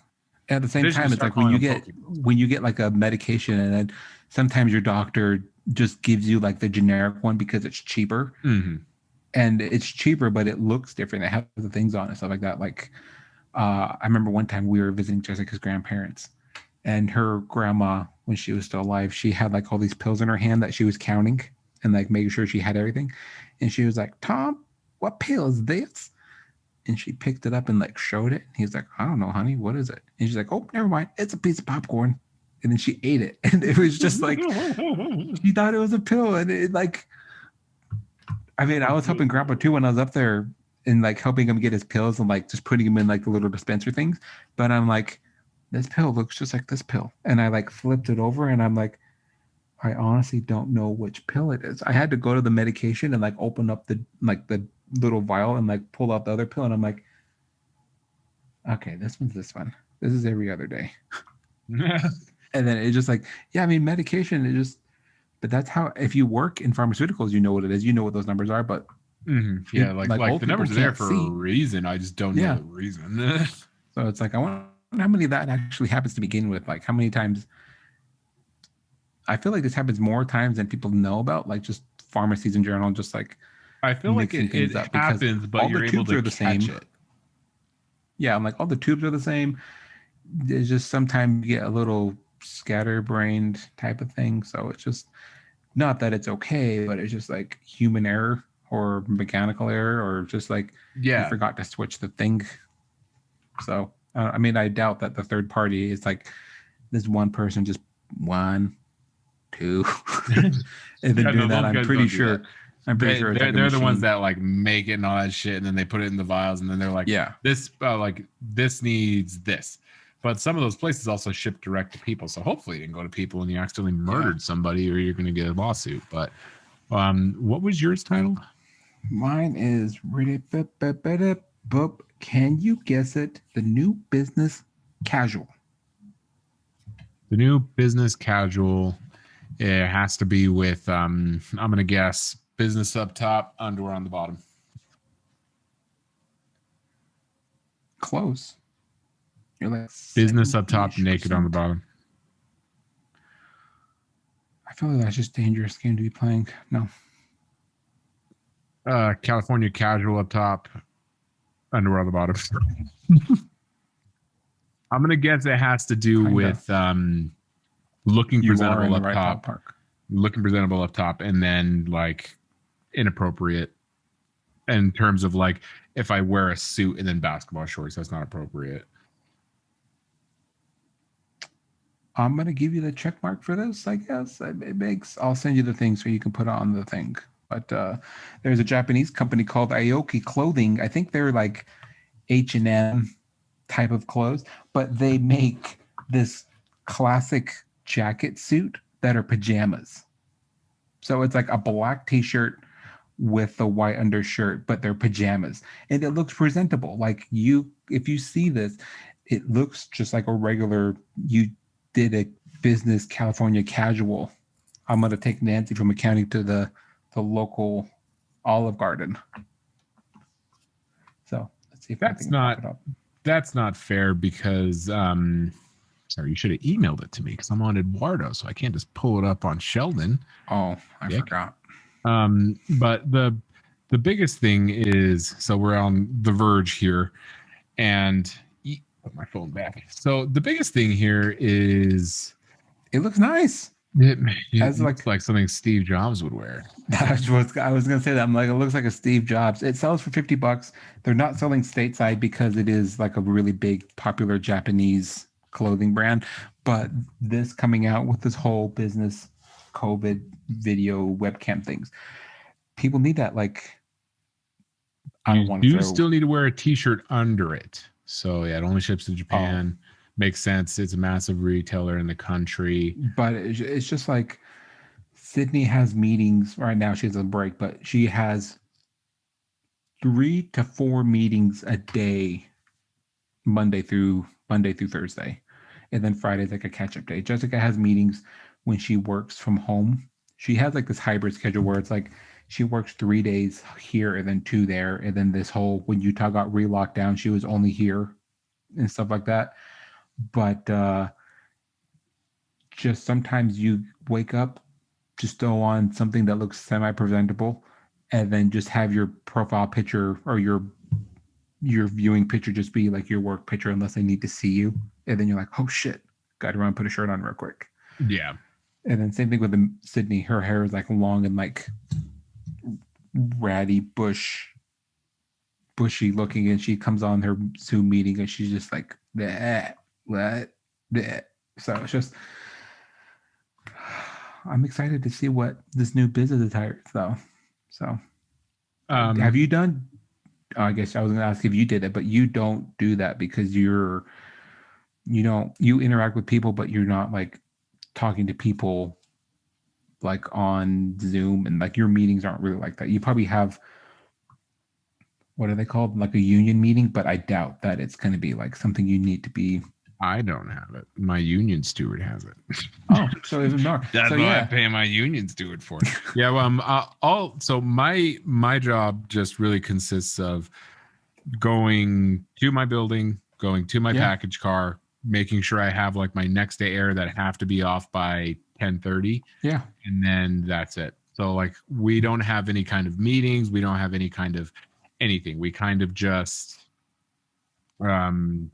At the same They should time, just it's start like when calling you them get pokey pills. like a medication and then sometimes your doctor just gives you like the generic one because it's cheaper. Mm-hmm. And it's cheaper, but it looks different. It has the things on it, stuff like that. Like I remember one time we were visiting Jessica's grandparents, and her grandma, when she was still alive, she had like all these pills in her hand that she was counting and like making sure she had everything. And she was like, "Tom, what pill is this?" And she picked it up and like showed it. He's like, "I don't know, honey, what is it?" And she's like, "Oh, never mind. It's a piece of popcorn." And then she ate it, and it was just like she thought it was a pill, and it like, I mean, I was helping Grandpa too when I was up there and like helping him get his pills and like just putting him in like the little dispenser things. But I'm like, this pill looks just like this pill, and I like flipped it over, and I'm like, I honestly don't know which pill it is. I had to go to the medication and like open up the little vial and like pull out the other pill, and I'm like, okay, this one's this one. This is every other day. And then it's just like, yeah, I mean, medication is just, but that's how, if you work in pharmaceuticals, you know what it is, you know what those numbers are. But Yeah, like old the people numbers are there can't for see. a reason. I just don't know Yeah. the reason. So it's like, I wonder how many of that actually happens to begin with. Like, how many times? I feel like this happens more times than people know about, like just pharmacies in general, just like I feel like mixing things it up because happens, but all you're the able tubes to are the catch same. it. Yeah, I'm like, all the tubes are the same. There's just sometimes you get a little scatterbrained type of thing. So it's just not that it's okay, but it's just like human error or mechanical error or just like you Yeah. forgot to switch the thing. So I mean, I doubt that the third party is like this one person just 1, 2, and then Yeah, no, doing that. those guys don't do that. I'm pretty sure it's like a They're the ones machine. that like make it and all that shit, and then they put it in the vials, and then they're like, Yeah. this needs this. But some of those places also ship direct to people, so hopefully you didn't go to people and you accidentally murdered somebody, or you're going to get a lawsuit. But what was yours titled? Mine is really. Can you guess it? The new business casual. The new business casual. It has to be with I'm going to guess business up top, underwear on the bottom. Close. You're like Business up top, 70-ish%. naked on the bottom. I feel like that's just a dangerous game to be playing. No. California casual up top, underwear on the bottom. I'm gonna guess it has to do with looking presentable up top. Looking presentable up top, and then like inappropriate in terms of like if I wear a suit and then basketball shorts, that's not appropriate. I'm gonna give you the check mark for this, I guess. It makes. I'll send you the thing so you can put it on the thing. But there's a Japanese company called Aoki Clothing. I think they're like H&M type of clothes, but they make this classic jacket suit that are pajamas. So it's like a black t-shirt with a white undershirt, but they're pajamas, and it looks presentable. Like if you see this, it looks just like a regular. You did a business California casual. I'm gonna take Nancy from accounting to the local Olive Garden. So let's see if that's not fair because sorry, you should have emailed it to me because I'm on Eduardo, so I can't just pull it up on Sheldon. Oh, I forgot. But the biggest thing is, so we're on the verge here, and put my phone back. So the biggest thing here is it looks nice. It looks like something Steve Jobs would wear. That's what I was gonna say. That I'm like, it looks like a Steve Jobs. It sells for $50. They're not selling stateside because it is like a really big, popular Japanese clothing brand. But this coming out with this whole business COVID video webcam things, people need that. Like, I don't want to. You still need to wear a T-shirt under it. So yeah, it only ships to Japan. Makes sense. It's a massive retailer in the country. But it's just like Sydney has meetings right now. She has a break, but she has 3 to 4 meetings a day, Monday through Thursday, and then Friday's like a catch up day. Jessica has meetings when she works from home. She has like this hybrid schedule where it's like she works 3 days here and then 2 there, and then this whole when Utah got re-locked down, she was only here and stuff like that. But just sometimes you wake up, just throw on something that looks semi-presentable, and then just have your profile picture or your viewing picture just be like your work picture unless they need to see you. And then you're like, oh shit, got to run put a shirt on real quick. Yeah. And then same thing with Sydney. Her hair is like long and like ratty bushy looking, and she comes on her Zoom meeting and she's just like that. So it's just I'm excited to see what this new business attire though. So have you done I guess I was gonna ask if you did it, but you don't do that because you interact with people, but you're not like talking to people like on Zoom, and like your meetings aren't really like that. You probably have what are they called? Like a union meeting, but I doubt that it's gonna be like something you need to be. I don't have it. My union steward has it. Oh, so even more. That's so, what yeah. I pay my union steward for. Yeah, well, so my job just really consists of going to my building, going to my package car, making sure I have like my next day air that have to be off by 10:30. Yeah, and then that's it. So like we don't have any kind of meetings. We don't have any kind of anything. We kind of just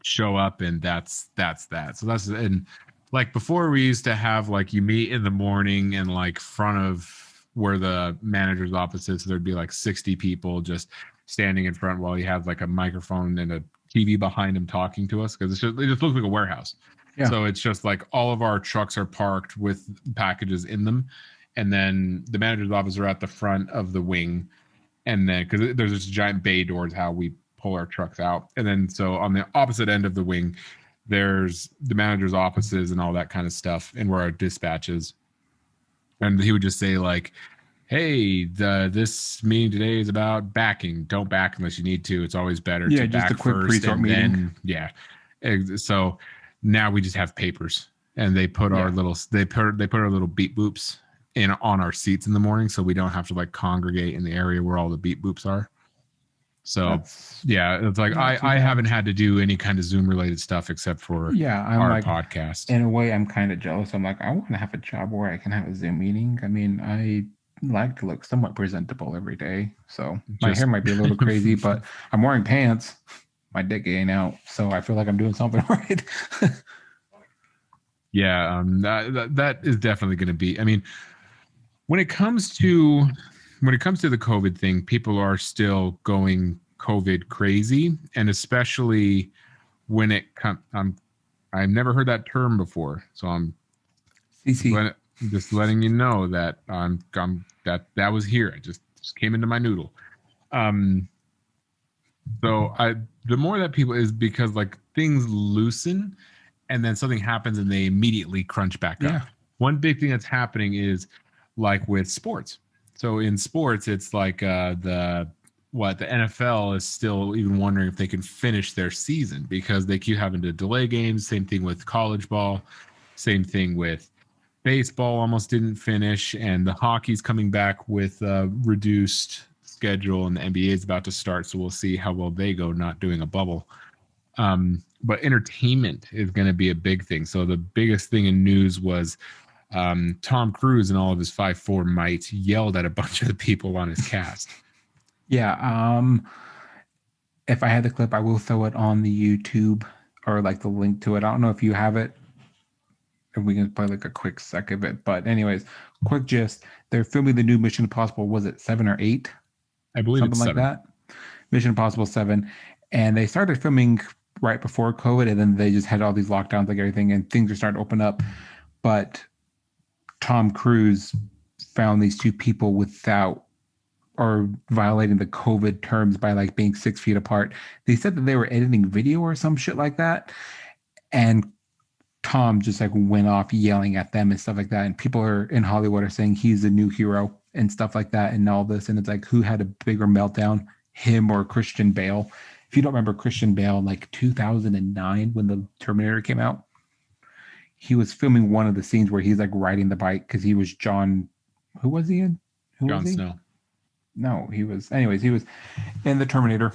show up, and that's that. So that's and like before we used to have like you meet in the morning and like front of where the manager's office is, so there'd be like 60 people just standing in front while he had like a microphone and a TV behind him talking to us, because it just looks like a warehouse. Yeah. So it's just like all of our trucks are parked with packages in them, and then the manager's office are at the front of the wing, and then because there's this giant bay doors how we pull our trucks out, and then so on the opposite end of the wing there's the manager's offices and all that kind of stuff, and where our dispatch is. And he would just say like, hey, this meeting today is about backing. Don't back unless you need to. It's always better to back just a quick first, pre-sort and meeting. then so now we just have papers, and they put our little our little beep boops in on our seats in the morning, so we don't have to like congregate in the area where all the beep boops are. So it's like I haven't had to do any kind of Zoom related stuff except for our like, podcast. In a way, I'm kind of jealous. I'm like, I want to have a job where I can have a Zoom meeting. I mean, I like to look somewhat presentable every day. So my hair might be a little crazy, but I'm wearing pants. My dick ain't out, so I feel like I'm doing something right. That is definitely going to be. I mean, when it comes to the COVID thing, people are still going COVID crazy, and especially when it comes. I've never heard that term before, so I'm just letting you know that that was here. It just came into my noodle. So the more that people is because like things loosen, and then something happens and they immediately crunch back up. One big thing that's happening is like with sports. So in sports, it's like the NFL is still even wondering if they can finish their season because they keep having to delay games. Same thing with college ball. Same thing with baseball. Almost didn't finish, and the hockey's coming back with a reduced schedule, and the NBA is about to start. So we'll see how well they go, not doing a bubble. But entertainment is going to be a big thing. So the biggest thing in news was Tom Cruise and all of his 5'4" might yelled at a bunch of the people on his cast. Yeah. If I had the clip, I will throw it on the YouTube or like the link to it. I don't know if you have it. If we can play like a quick sec of it. But anyways, quick gist. They're filming the new Mission Impossible. Was it 7 or 8? I believe something it's like 7. that. Mission Impossible 7. And they started filming right before COVID, and then they just had all these lockdowns, like everything, and things are starting to open up. But Tom Cruise found these 2 people without or violating the COVID terms by like being 6 feet apart. They said that they were editing video or some shit like that. And Tom just like went off yelling at them and stuff like that. And people are in Hollywood are saying he's the new hero and stuff like that and all this. And it's like, who had a bigger meltdown, him or Christian Bale? If you don't remember Christian Bale, like 2009 when the Terminator came out, he was filming one of the scenes where he's like riding the bike because he was John. Who was he in? Who Jon was he? Snow. No, he was. Anyways, he was in the Terminator,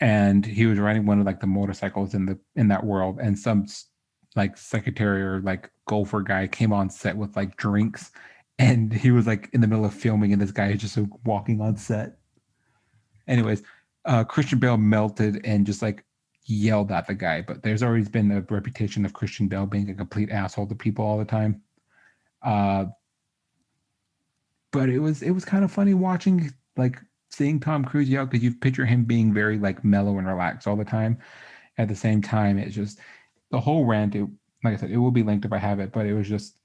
and he was riding one of like the motorcycles in that world. And some like secretary or like golfer guy came on set with like drinks, and he was like in the middle of filming, and this guy is just like, walking on set. Anyways, Christian Bale melted and just like yelled at the guy. But there's always been a reputation of Christian Bale being a complete asshole to people all the time. But it was kind of funny watching, like seeing Tom Cruise yell, because you picture him being very like mellow and relaxed all the time. At the same time, it's just the whole rant. Like I said, it will be linked if I have it, but it was just,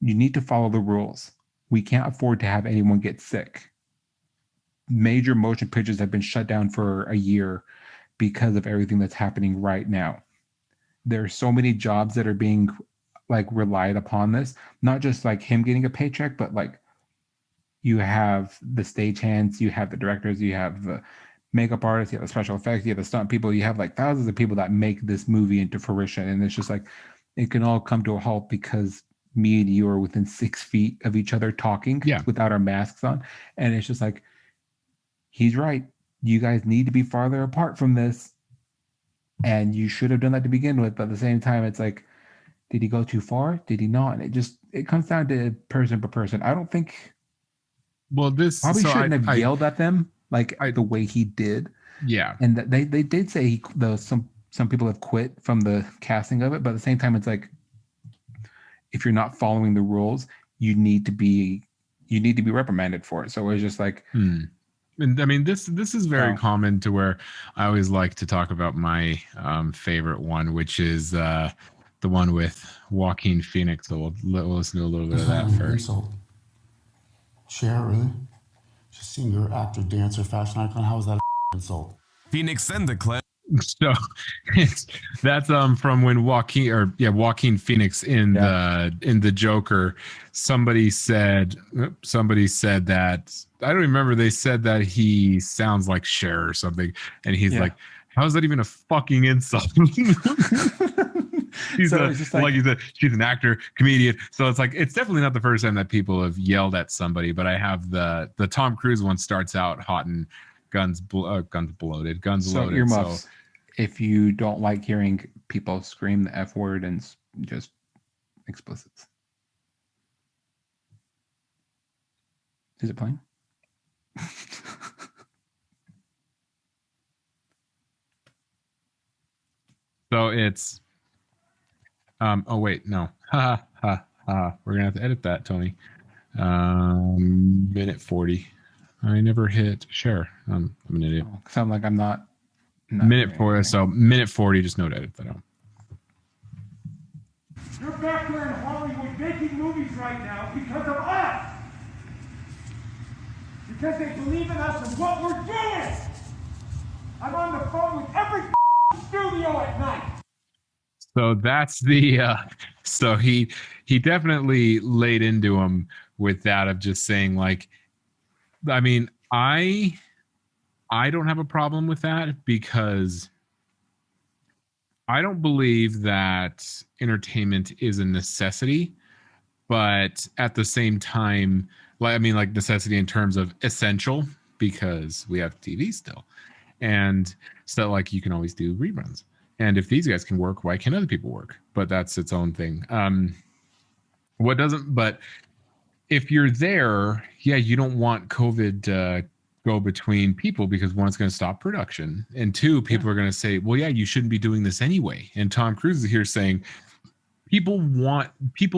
you need to follow the rules. We can't afford to have anyone get sick. Major motion pictures have been shut down for a year because of everything that's happening right now. There are so many jobs that are being like relied upon this, not just like him getting a paycheck, but like you have the stagehands, you have the directors, you have the makeup artists, you have the special effects, you have the stunt people, you have like thousands of people that make this movie into fruition. And it's just like, it can all come to a halt because me and you are within 6 feet of each other talking without our masks on. And it's just like, he's right. You guys need to be farther apart from this. And you should have done that to begin with. But at the same time, it's like, did he go too far? Did he not? And it comes down to person per person. I don't think. Well, this probably shouldn't have yelled at them like the way he did. Yeah, and they did say some people have quit from the casting of it, but at the same time, it's like, if you're not following the rules, you need to be reprimanded for it. So it was just like, and I mean, this is very common to where I always like to talk about my favorite one, which is the one with Joaquin Phoenix. So we'll listen to a little bit of that first. Insult. Cher, really? Just seeing your actor, dancer, fashion icon. How is that an insult? Phoenix and the clip. So that's from when Joaquin Phoenix in the Joker. Somebody said that, I don't remember. They said that he sounds like Cher or something, and he's like, "How is that even a fucking insult?" He's like you said, she's an actor, comedian. So it's like, it's definitely not the first time that people have yelled at somebody. But I have the Tom Cruise one starts out hot and guns loaded. So earmuffs. If you don't like hearing people scream the F word and just explicits. Is it playing? So it's oh wait, no. We're gonna have to edit that, Tony. Minute 40. I never hit share. I'm an idiot. Sound like I'm not minute 40. So minute 40, just note edit that out. You're back here in Hollywood making movies right now because of us. Because they believe in us and what we're doing. I'm on the phone with every studio at night. So that's the so he definitely laid into him with that of just saying, like, I mean, I don't have a problem with that because I don't believe that entertainment is a necessity, but at the same time, like, I mean, like necessity in terms of essential, because we have TV still. And so like you can always do reruns. And if these guys can work, why can't other people work? But that's its own thing. But if you're there, you don't want COVID to go between people, because one, it's going to stop production, and two, people are going to say, well, you shouldn't be doing this anyway. And Tom Cruise is here saying, people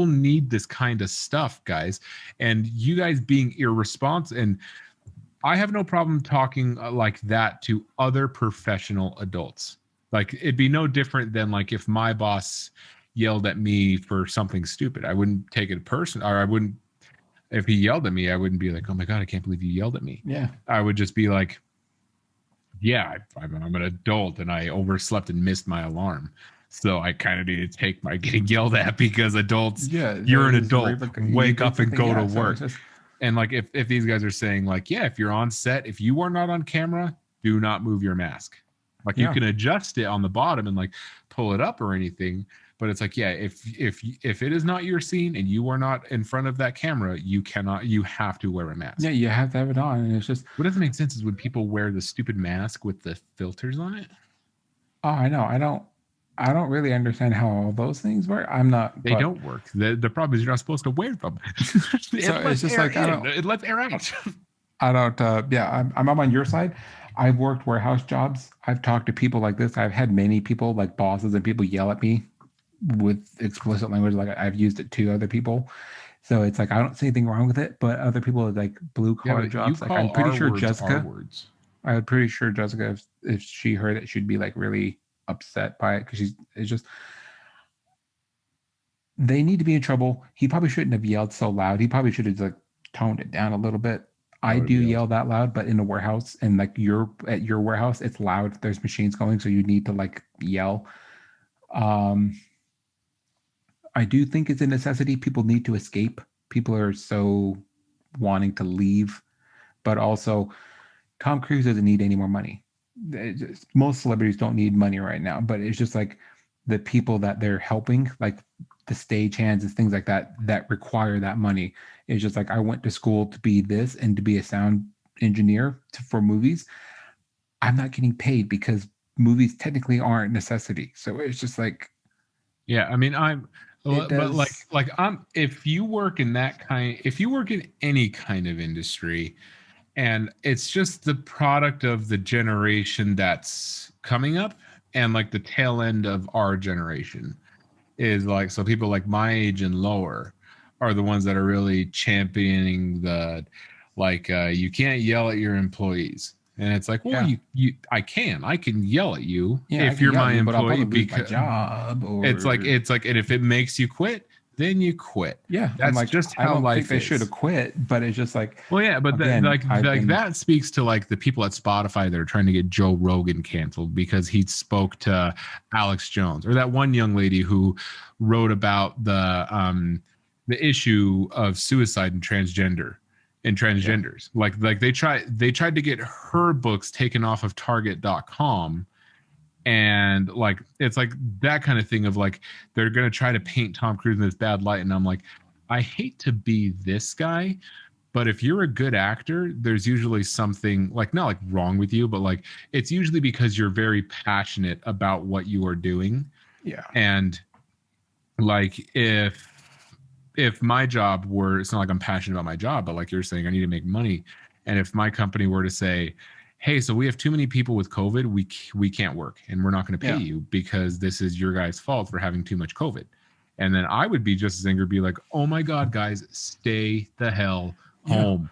need this kind of stuff, guys, and you guys being irresponsible. And I have no problem talking like that to other professional adults. Like, it'd be no different than like if my boss yelled at me for something stupid. I wouldn't take it personal, or I wouldn't. If he yelled at me, I wouldn't be like, "Oh my God, I can't believe you yelled at me." Yeah. I would just be like, "Yeah, I'm an adult and I overslept and missed my alarm." So I kind of need to take my getting yelled at because adults, Yeah, you're an there's adult, you wake did up and something, go to so work. it's just, And like if these guys are saying like, yeah, if you're on set, if you are not on camera, do not move your mask. Like you Yeah. can adjust it on the bottom and like pull it up or anything, but it's like, yeah, if it is not your scene and you are not in front of that camera, you have to wear a mask. yeah, you have to have it on, and it's just, What doesn't make sense is when people wear the stupid mask with the filters on it. oh, I know, I don't really understand how all those things work. I'm not. They don't work. The problem is you're not supposed to wear them. So it's just like, it lets air out. I don't. Yeah, I'm on your side. I've worked warehouse jobs. I've talked to people like this. I've had many people, like bosses and people, yell at me with explicit language. Like I've used it to other people. So it's like I don't see anything wrong with it. But other people like blue collar jobs. Like I'm pretty sure Jessica. I'm pretty sure Jessica, if she heard it, she'd be like really upset by it because it's just, they need to be in trouble. He probably shouldn't have yelled so loud. He probably should have like toned it down a little bit. I do yell that loud, but in a warehouse, and like at your warehouse, it's loud. There's machines going, so you need to like yell. I do think it's a necessity. People need to escape. People are so wanting to leave, but also Tom Cruise doesn't need any more money. Most celebrities don't need money right now, but it's just like the people that they're helping, like the stagehands and things like that, that require that money. It's just like, I went to school to be this and to be a sound engineer for movies. I'm not getting paid because movies technically aren't a necessity. So it's just like, yeah, I mean, but if you work in any kind of industry, and it's just the product of the generation that's coming up and like the tail end of our generation is like, so people like my age and lower are the ones that are really championing the like you can't yell at your employees. And it's like, well, I can yell at you if you're my employee, because my job, or it's like, and if it makes you quit, then you quit. Yeah, that's like, just how life is. They should have quit, but it's just like, well, yeah, but again, that speaks to like the people at Spotify that are trying to get Joe Rogan canceled because he spoke to Alex Jones, or that one young lady who wrote about the issue of suicide and transgenders. Like they tried to get her books taken off of Target.com. And like, it's like that kind of thing of like, they're going to try to paint Tom Cruise in this bad light. And I'm like, I hate to be this guy, but if you're a good actor, there's usually something like, not like wrong with you, but like, it's usually because you're very passionate about what you are doing. Yeah. And like, if my job were, it's not like I'm passionate about my job, but like you're saying, I need to make money. And if my company were to say, hey, so we have too many people with COVID, we can't work and we're not going to pay you because this is your guys' fault for having too much COVID. And then I would be just as angry, be like, oh my God, guys, stay the hell home.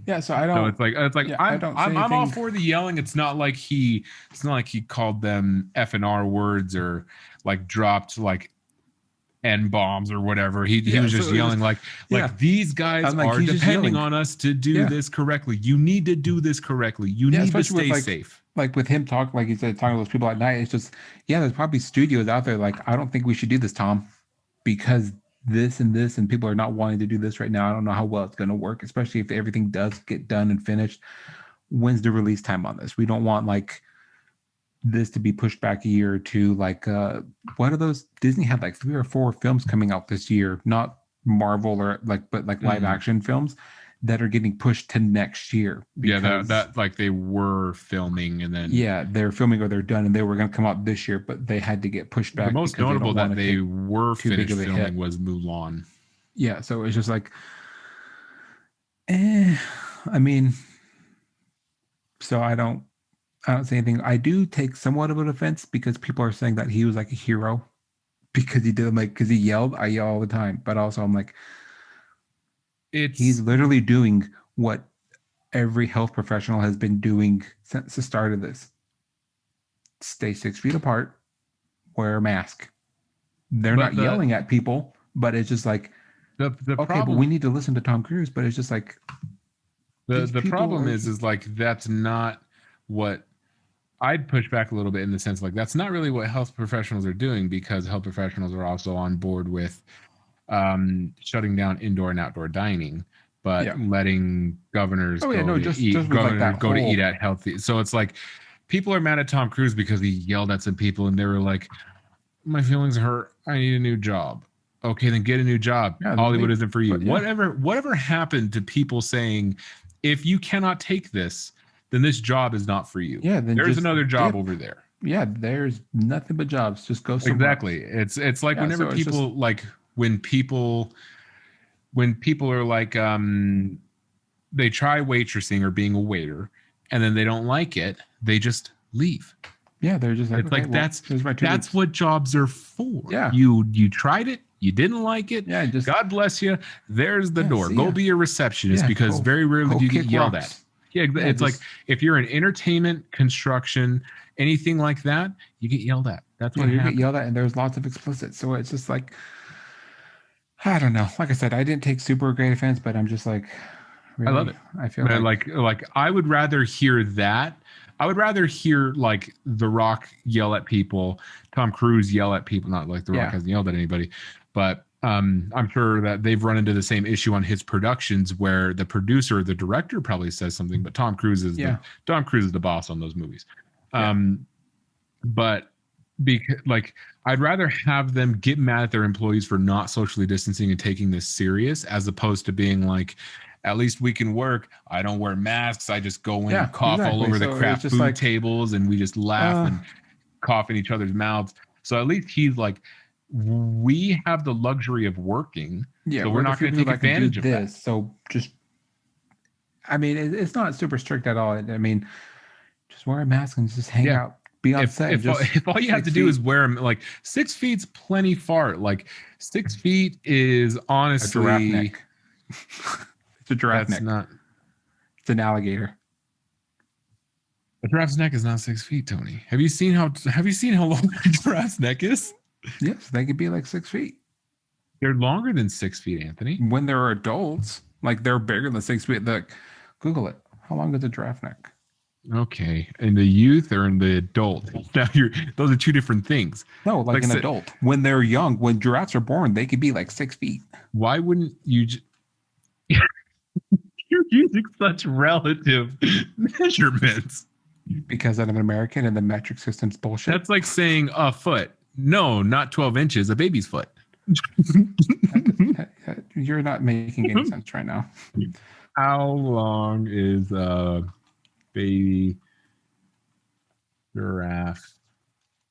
Yeah. So I don't. So it's like I'm all for the yelling. It's not like he called them F and R words or like dropped like N bombs or whatever. He was just yelling like these guys are depending on us to do this correctly. You need to do this correctly. You need to stay safe. Like with him talking to those people at night, it's just, there's probably studios out there like, I don't think we should do this, Tom, because this and people are not wanting to do this right now. I don't know how well it's going to work, especially if everything does get done and finished. When's the release time on this? We don't want like this to be pushed back a year or two. Like what are those? Disney had like 3 or 4 films coming out this year, not Marvel or but live action films that are getting pushed to next year. That like they were filming and then they're filming or they're done and they were going to come out this year, but they had to get pushed back. The most notable that they were finished filming was Mulan. Yeah, so it's just like, I mean, so I don't say anything. I do take somewhat of an offense because people are saying that he was like a hero because he did because he yelled. I yell all the time, but also I'm like, he's literally doing what every health professional has been doing since the start of this. Stay 6 feet apart, wear a mask. They're not yelling at people, but it's just like, the problem, but we need to listen to Tom Cruise, but it's just like, the problem is like, that's not what I'd push back a little bit in the sense like that's not really what health professionals are doing, because health professionals are also on board with shutting down indoor and outdoor dining, but Yeah. letting governors Oh yeah, go no, to just eat, with like governors that go to whole eat at healthy. So it's like people are mad at Tom Cruise because he yelled at some people and they were like, my feelings hurt. I need a new job. Okay, then get a new job. yeah, Hollywood they, isn't for you. but yeah, Whatever happened to people saying, if you cannot take this, then this job is not for you. yeah, then There's just another job dip. over there. Yeah, there's nothing but jobs. Just go somewhere else. Exactly. It's like Yeah, whenever so it's just people like when people are like they try waitressing or being a waiter and then they don't like it, they just leave. yeah, they're just like, It's okay, like well, here's my 2 that's weeks. what jobs are for. Yeah. You tried it, you didn't like it. Yeah, just God bless you. There's the yeah, door. see Go ya. be a receptionist, Yeah, because very rarely go do you get kick yelled rocks. at. Yeah, Yeah, it's like just if you're in entertainment, construction, anything like that, you get yelled at. That's yeah, what you get happens. yelled at, and there's lots of explicit. So it's just like I don't know. Like I said, I didn't take super great offense, but I'm just like, I love really, it. I feel But like I would rather hear that. I would rather hear like The Rock yell at people, Tom Cruise yell at people. Not like The Rock Yeah. hasn't yelled at anybody, but I'm sure that they've run into the same issue on his productions where the producer, the director probably says something, but Tom Cruise is Yeah. the boss on those movies. Yeah. But because like I'd rather have them get mad at their employees for not socially distancing and taking this serious, as opposed to being like, at least we can work. I don't wear masks. I just go in Yeah, and cough all exactly. over So the it's crap just food like, tables, and we just laugh and cough in each other's mouths. So at least he's like, we have the luxury of working, yeah, so we're not going to take advantage of that. So just, I mean, it's not super strict at all. I mean, just wear a mask and just hang Yeah. out, be on set. If all you have to do is wear them, like 6 feet's plenty far. Like 6 feet is a honestly giraffe neck. It's a giraffe that's neck. not It's an alligator. a giraffe's neck is not 6 feet, Tony. Have you seen how long a giraffe's neck is? Yes, they could be like 6 feet They're longer than 6 feet, Anthony. when they're adults. Like they're bigger than 6 feet. Like, Google it. How long is a giraffe neck? Okay, in the youth or in the adult? Now those are two different things. No, like an adult. When they're young, when giraffes are born, they could be like 6 feet. Why wouldn't you? You're using such relative measurements. Because I'm an American and the metric system's bullshit. That's like saying a foot. No, not 12 inches, a baby's foot. You're not making any sense right now. How long is a baby giraffe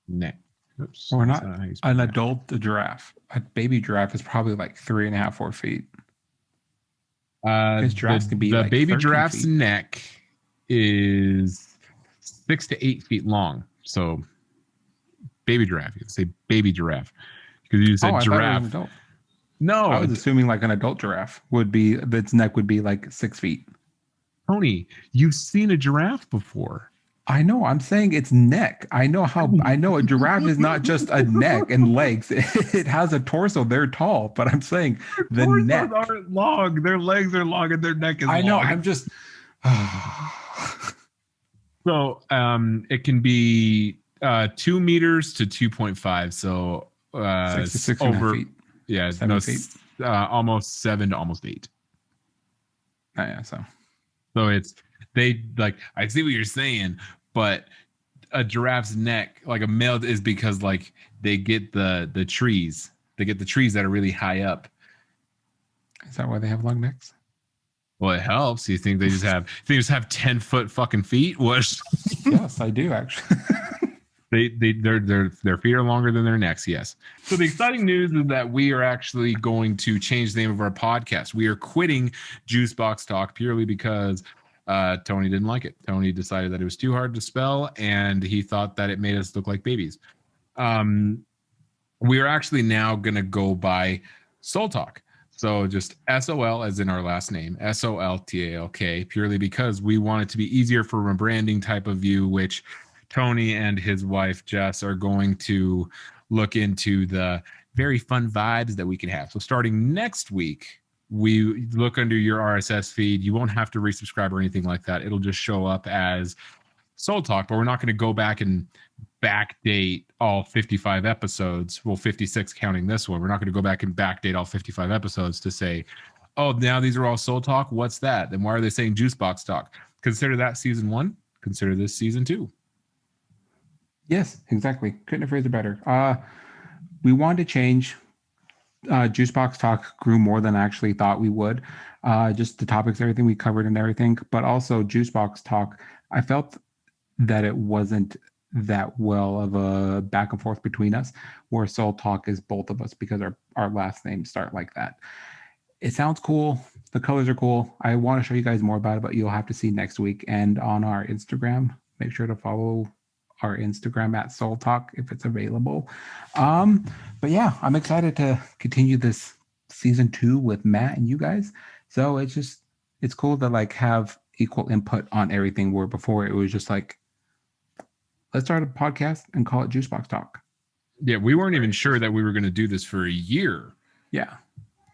neck? Oops, Or that's not how you spell an that. adult giraffe. A baby giraffe is probably like 3.5, 4 feet. Because giraffes can be the like baby 13 giraffe's feet. neck is 6 to 8 feet long. So baby giraffe. You can say baby giraffe because you said I thought it was an giraffe. adult. No, I was assuming like an adult giraffe would be, its neck would be like 6 feet. Tony, you've seen a giraffe before. I know. I'm saying its neck. I know a giraffe is not just a neck and legs. It has a torso. They're tall, but I'm saying the Torsos neck. aren't long. Their legs are long and their neck is long. I know. I'm just. So it can be 2 meters to 2.5. So 6 to 6.5 feet. Yeah, 7 feet. Almost 7 to almost 8. Oh, yeah. So it's they like I see what you're saying, but a giraffe's neck, like a male, is because like they get the trees. They get the trees that are really high up. is that why they have long necks? Well, it helps. You think they just have 10-foot fucking feet? What? Yes, I do actually. Their feet are longer than their necks. Yes. So the exciting news is that we are actually going to change the name of our podcast. We are quitting Juicebox Talk purely because Tony didn't like it. Tony decided that it was too hard to spell, and he thought that it made us look like babies. We are actually now going to go by Soul Talk. So just SOL as in our last name, SOLTALK, purely because we want it to be easier from a branding type of view, which Tony and his wife, Jess, are going to look into the very fun vibes that we can have. So starting next week, we look under your RSS feed. You won't have to resubscribe or anything like that. It'll just show up as Soul Talk, but we're not going to go back and backdate all 55 episodes. Well, 56 counting this one. We're not going to go back and backdate all 55 episodes to say, oh, now these are all Soul Talk. What's that? Then why are they saying Juicebox Talk? Consider that season 1. Consider this season 2. Yes, exactly. Couldn't have phrased it better. We wanted to change. Juicebox Talk grew more than I actually thought we would. Just the topics, everything we covered and everything. But also Juicebox Talk, I felt that it wasn't that well of a back and forth between us, where Soul Talk is both of us because our last names start like that. It sounds cool. The colors are cool. I want to show you guys more about it, but you'll have to see next week. And on our Instagram, make sure to follow our Instagram at Soul Talk if it's available. But yeah, I'm excited to continue this season 2 with Matt and you guys. So it's cool to like have equal input on everything, where before it was just like, let's start a podcast and call it Juicebox Talk. Yeah, we weren't even sure that we were going to do this for a year. Yeah.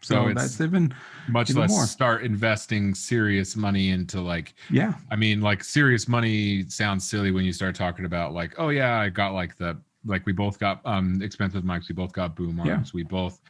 So it's that's even much even less more. start investing serious money into like, Yeah. I mean, like serious money sounds silly when you start talking about like, oh yeah, I got like we both got expensive mics, we both got boom arms, we both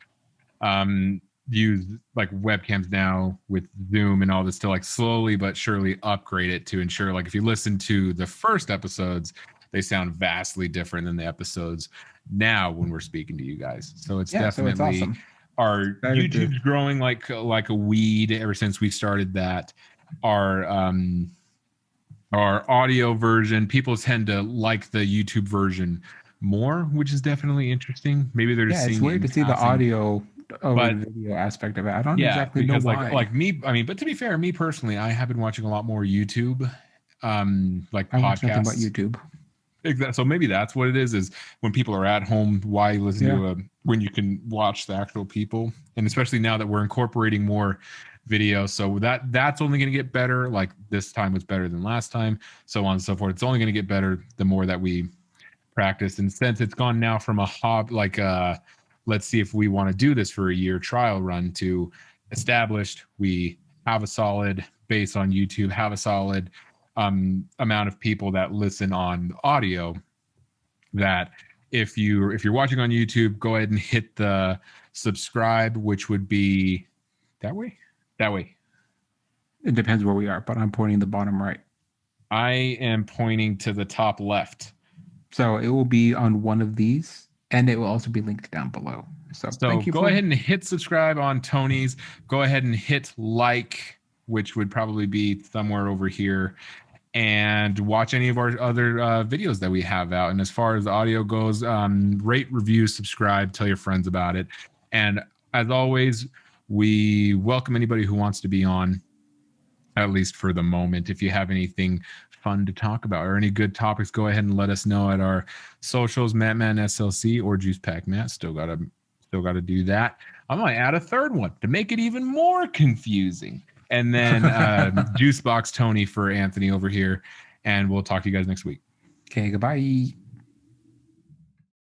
use like webcams now with Zoom and all this to like slowly but surely upgrade it to ensure like if you listen to the first episodes, they sound vastly different than the episodes now when we're speaking to you guys. So it's definitely so it's awesome. our YouTube's growing like a weed ever since we started that. Our audio version, people tend to like the YouTube version more, which is definitely interesting. Maybe they're just seeing it's weird it to see the passing. audio over the video aspect of it. I don't exactly know why. like me, I mean, but to be fair, me personally, I have been watching a lot more YouTube, like I watch nothing podcasts. but YouTube. Exactly. So maybe that's what it is when people are at home, why listen to when you can watch the actual people, and especially now that we're incorporating more video, so that's only going to get better. Like this time was better than last time, so on and so forth. It's only going to get better the more that we practice. And since it's gone now from a hobby, like let's see if we want to do this for a year trial run, to established, we have a solid base on YouTube, have a solid amount of people that listen on audio, that if you're watching on YouTube, go ahead and hit the subscribe, which would be that way. It depends where we are, but I'm pointing the bottom right. I am pointing to the top left. So it will be on one of these, and it will also be linked down below. So thank you. Go ahead and hit subscribe on Tony's. Go ahead and hit like, which would probably be somewhere over here, and watch any of our other videos that we have out. And as far as the audio goes, rate, review, subscribe, tell your friends about it. And as always, we welcome anybody who wants to be on, at least for the moment. If you have anything fun to talk about or any good topics, go ahead and let us know at our socials, Mattman SLC or Juice Pack Matt. Still gotta do that. I might add a third one to make it even more confusing. And then Juicebox Tony for Anthony over here. And we'll talk to you guys next week. Okay, goodbye.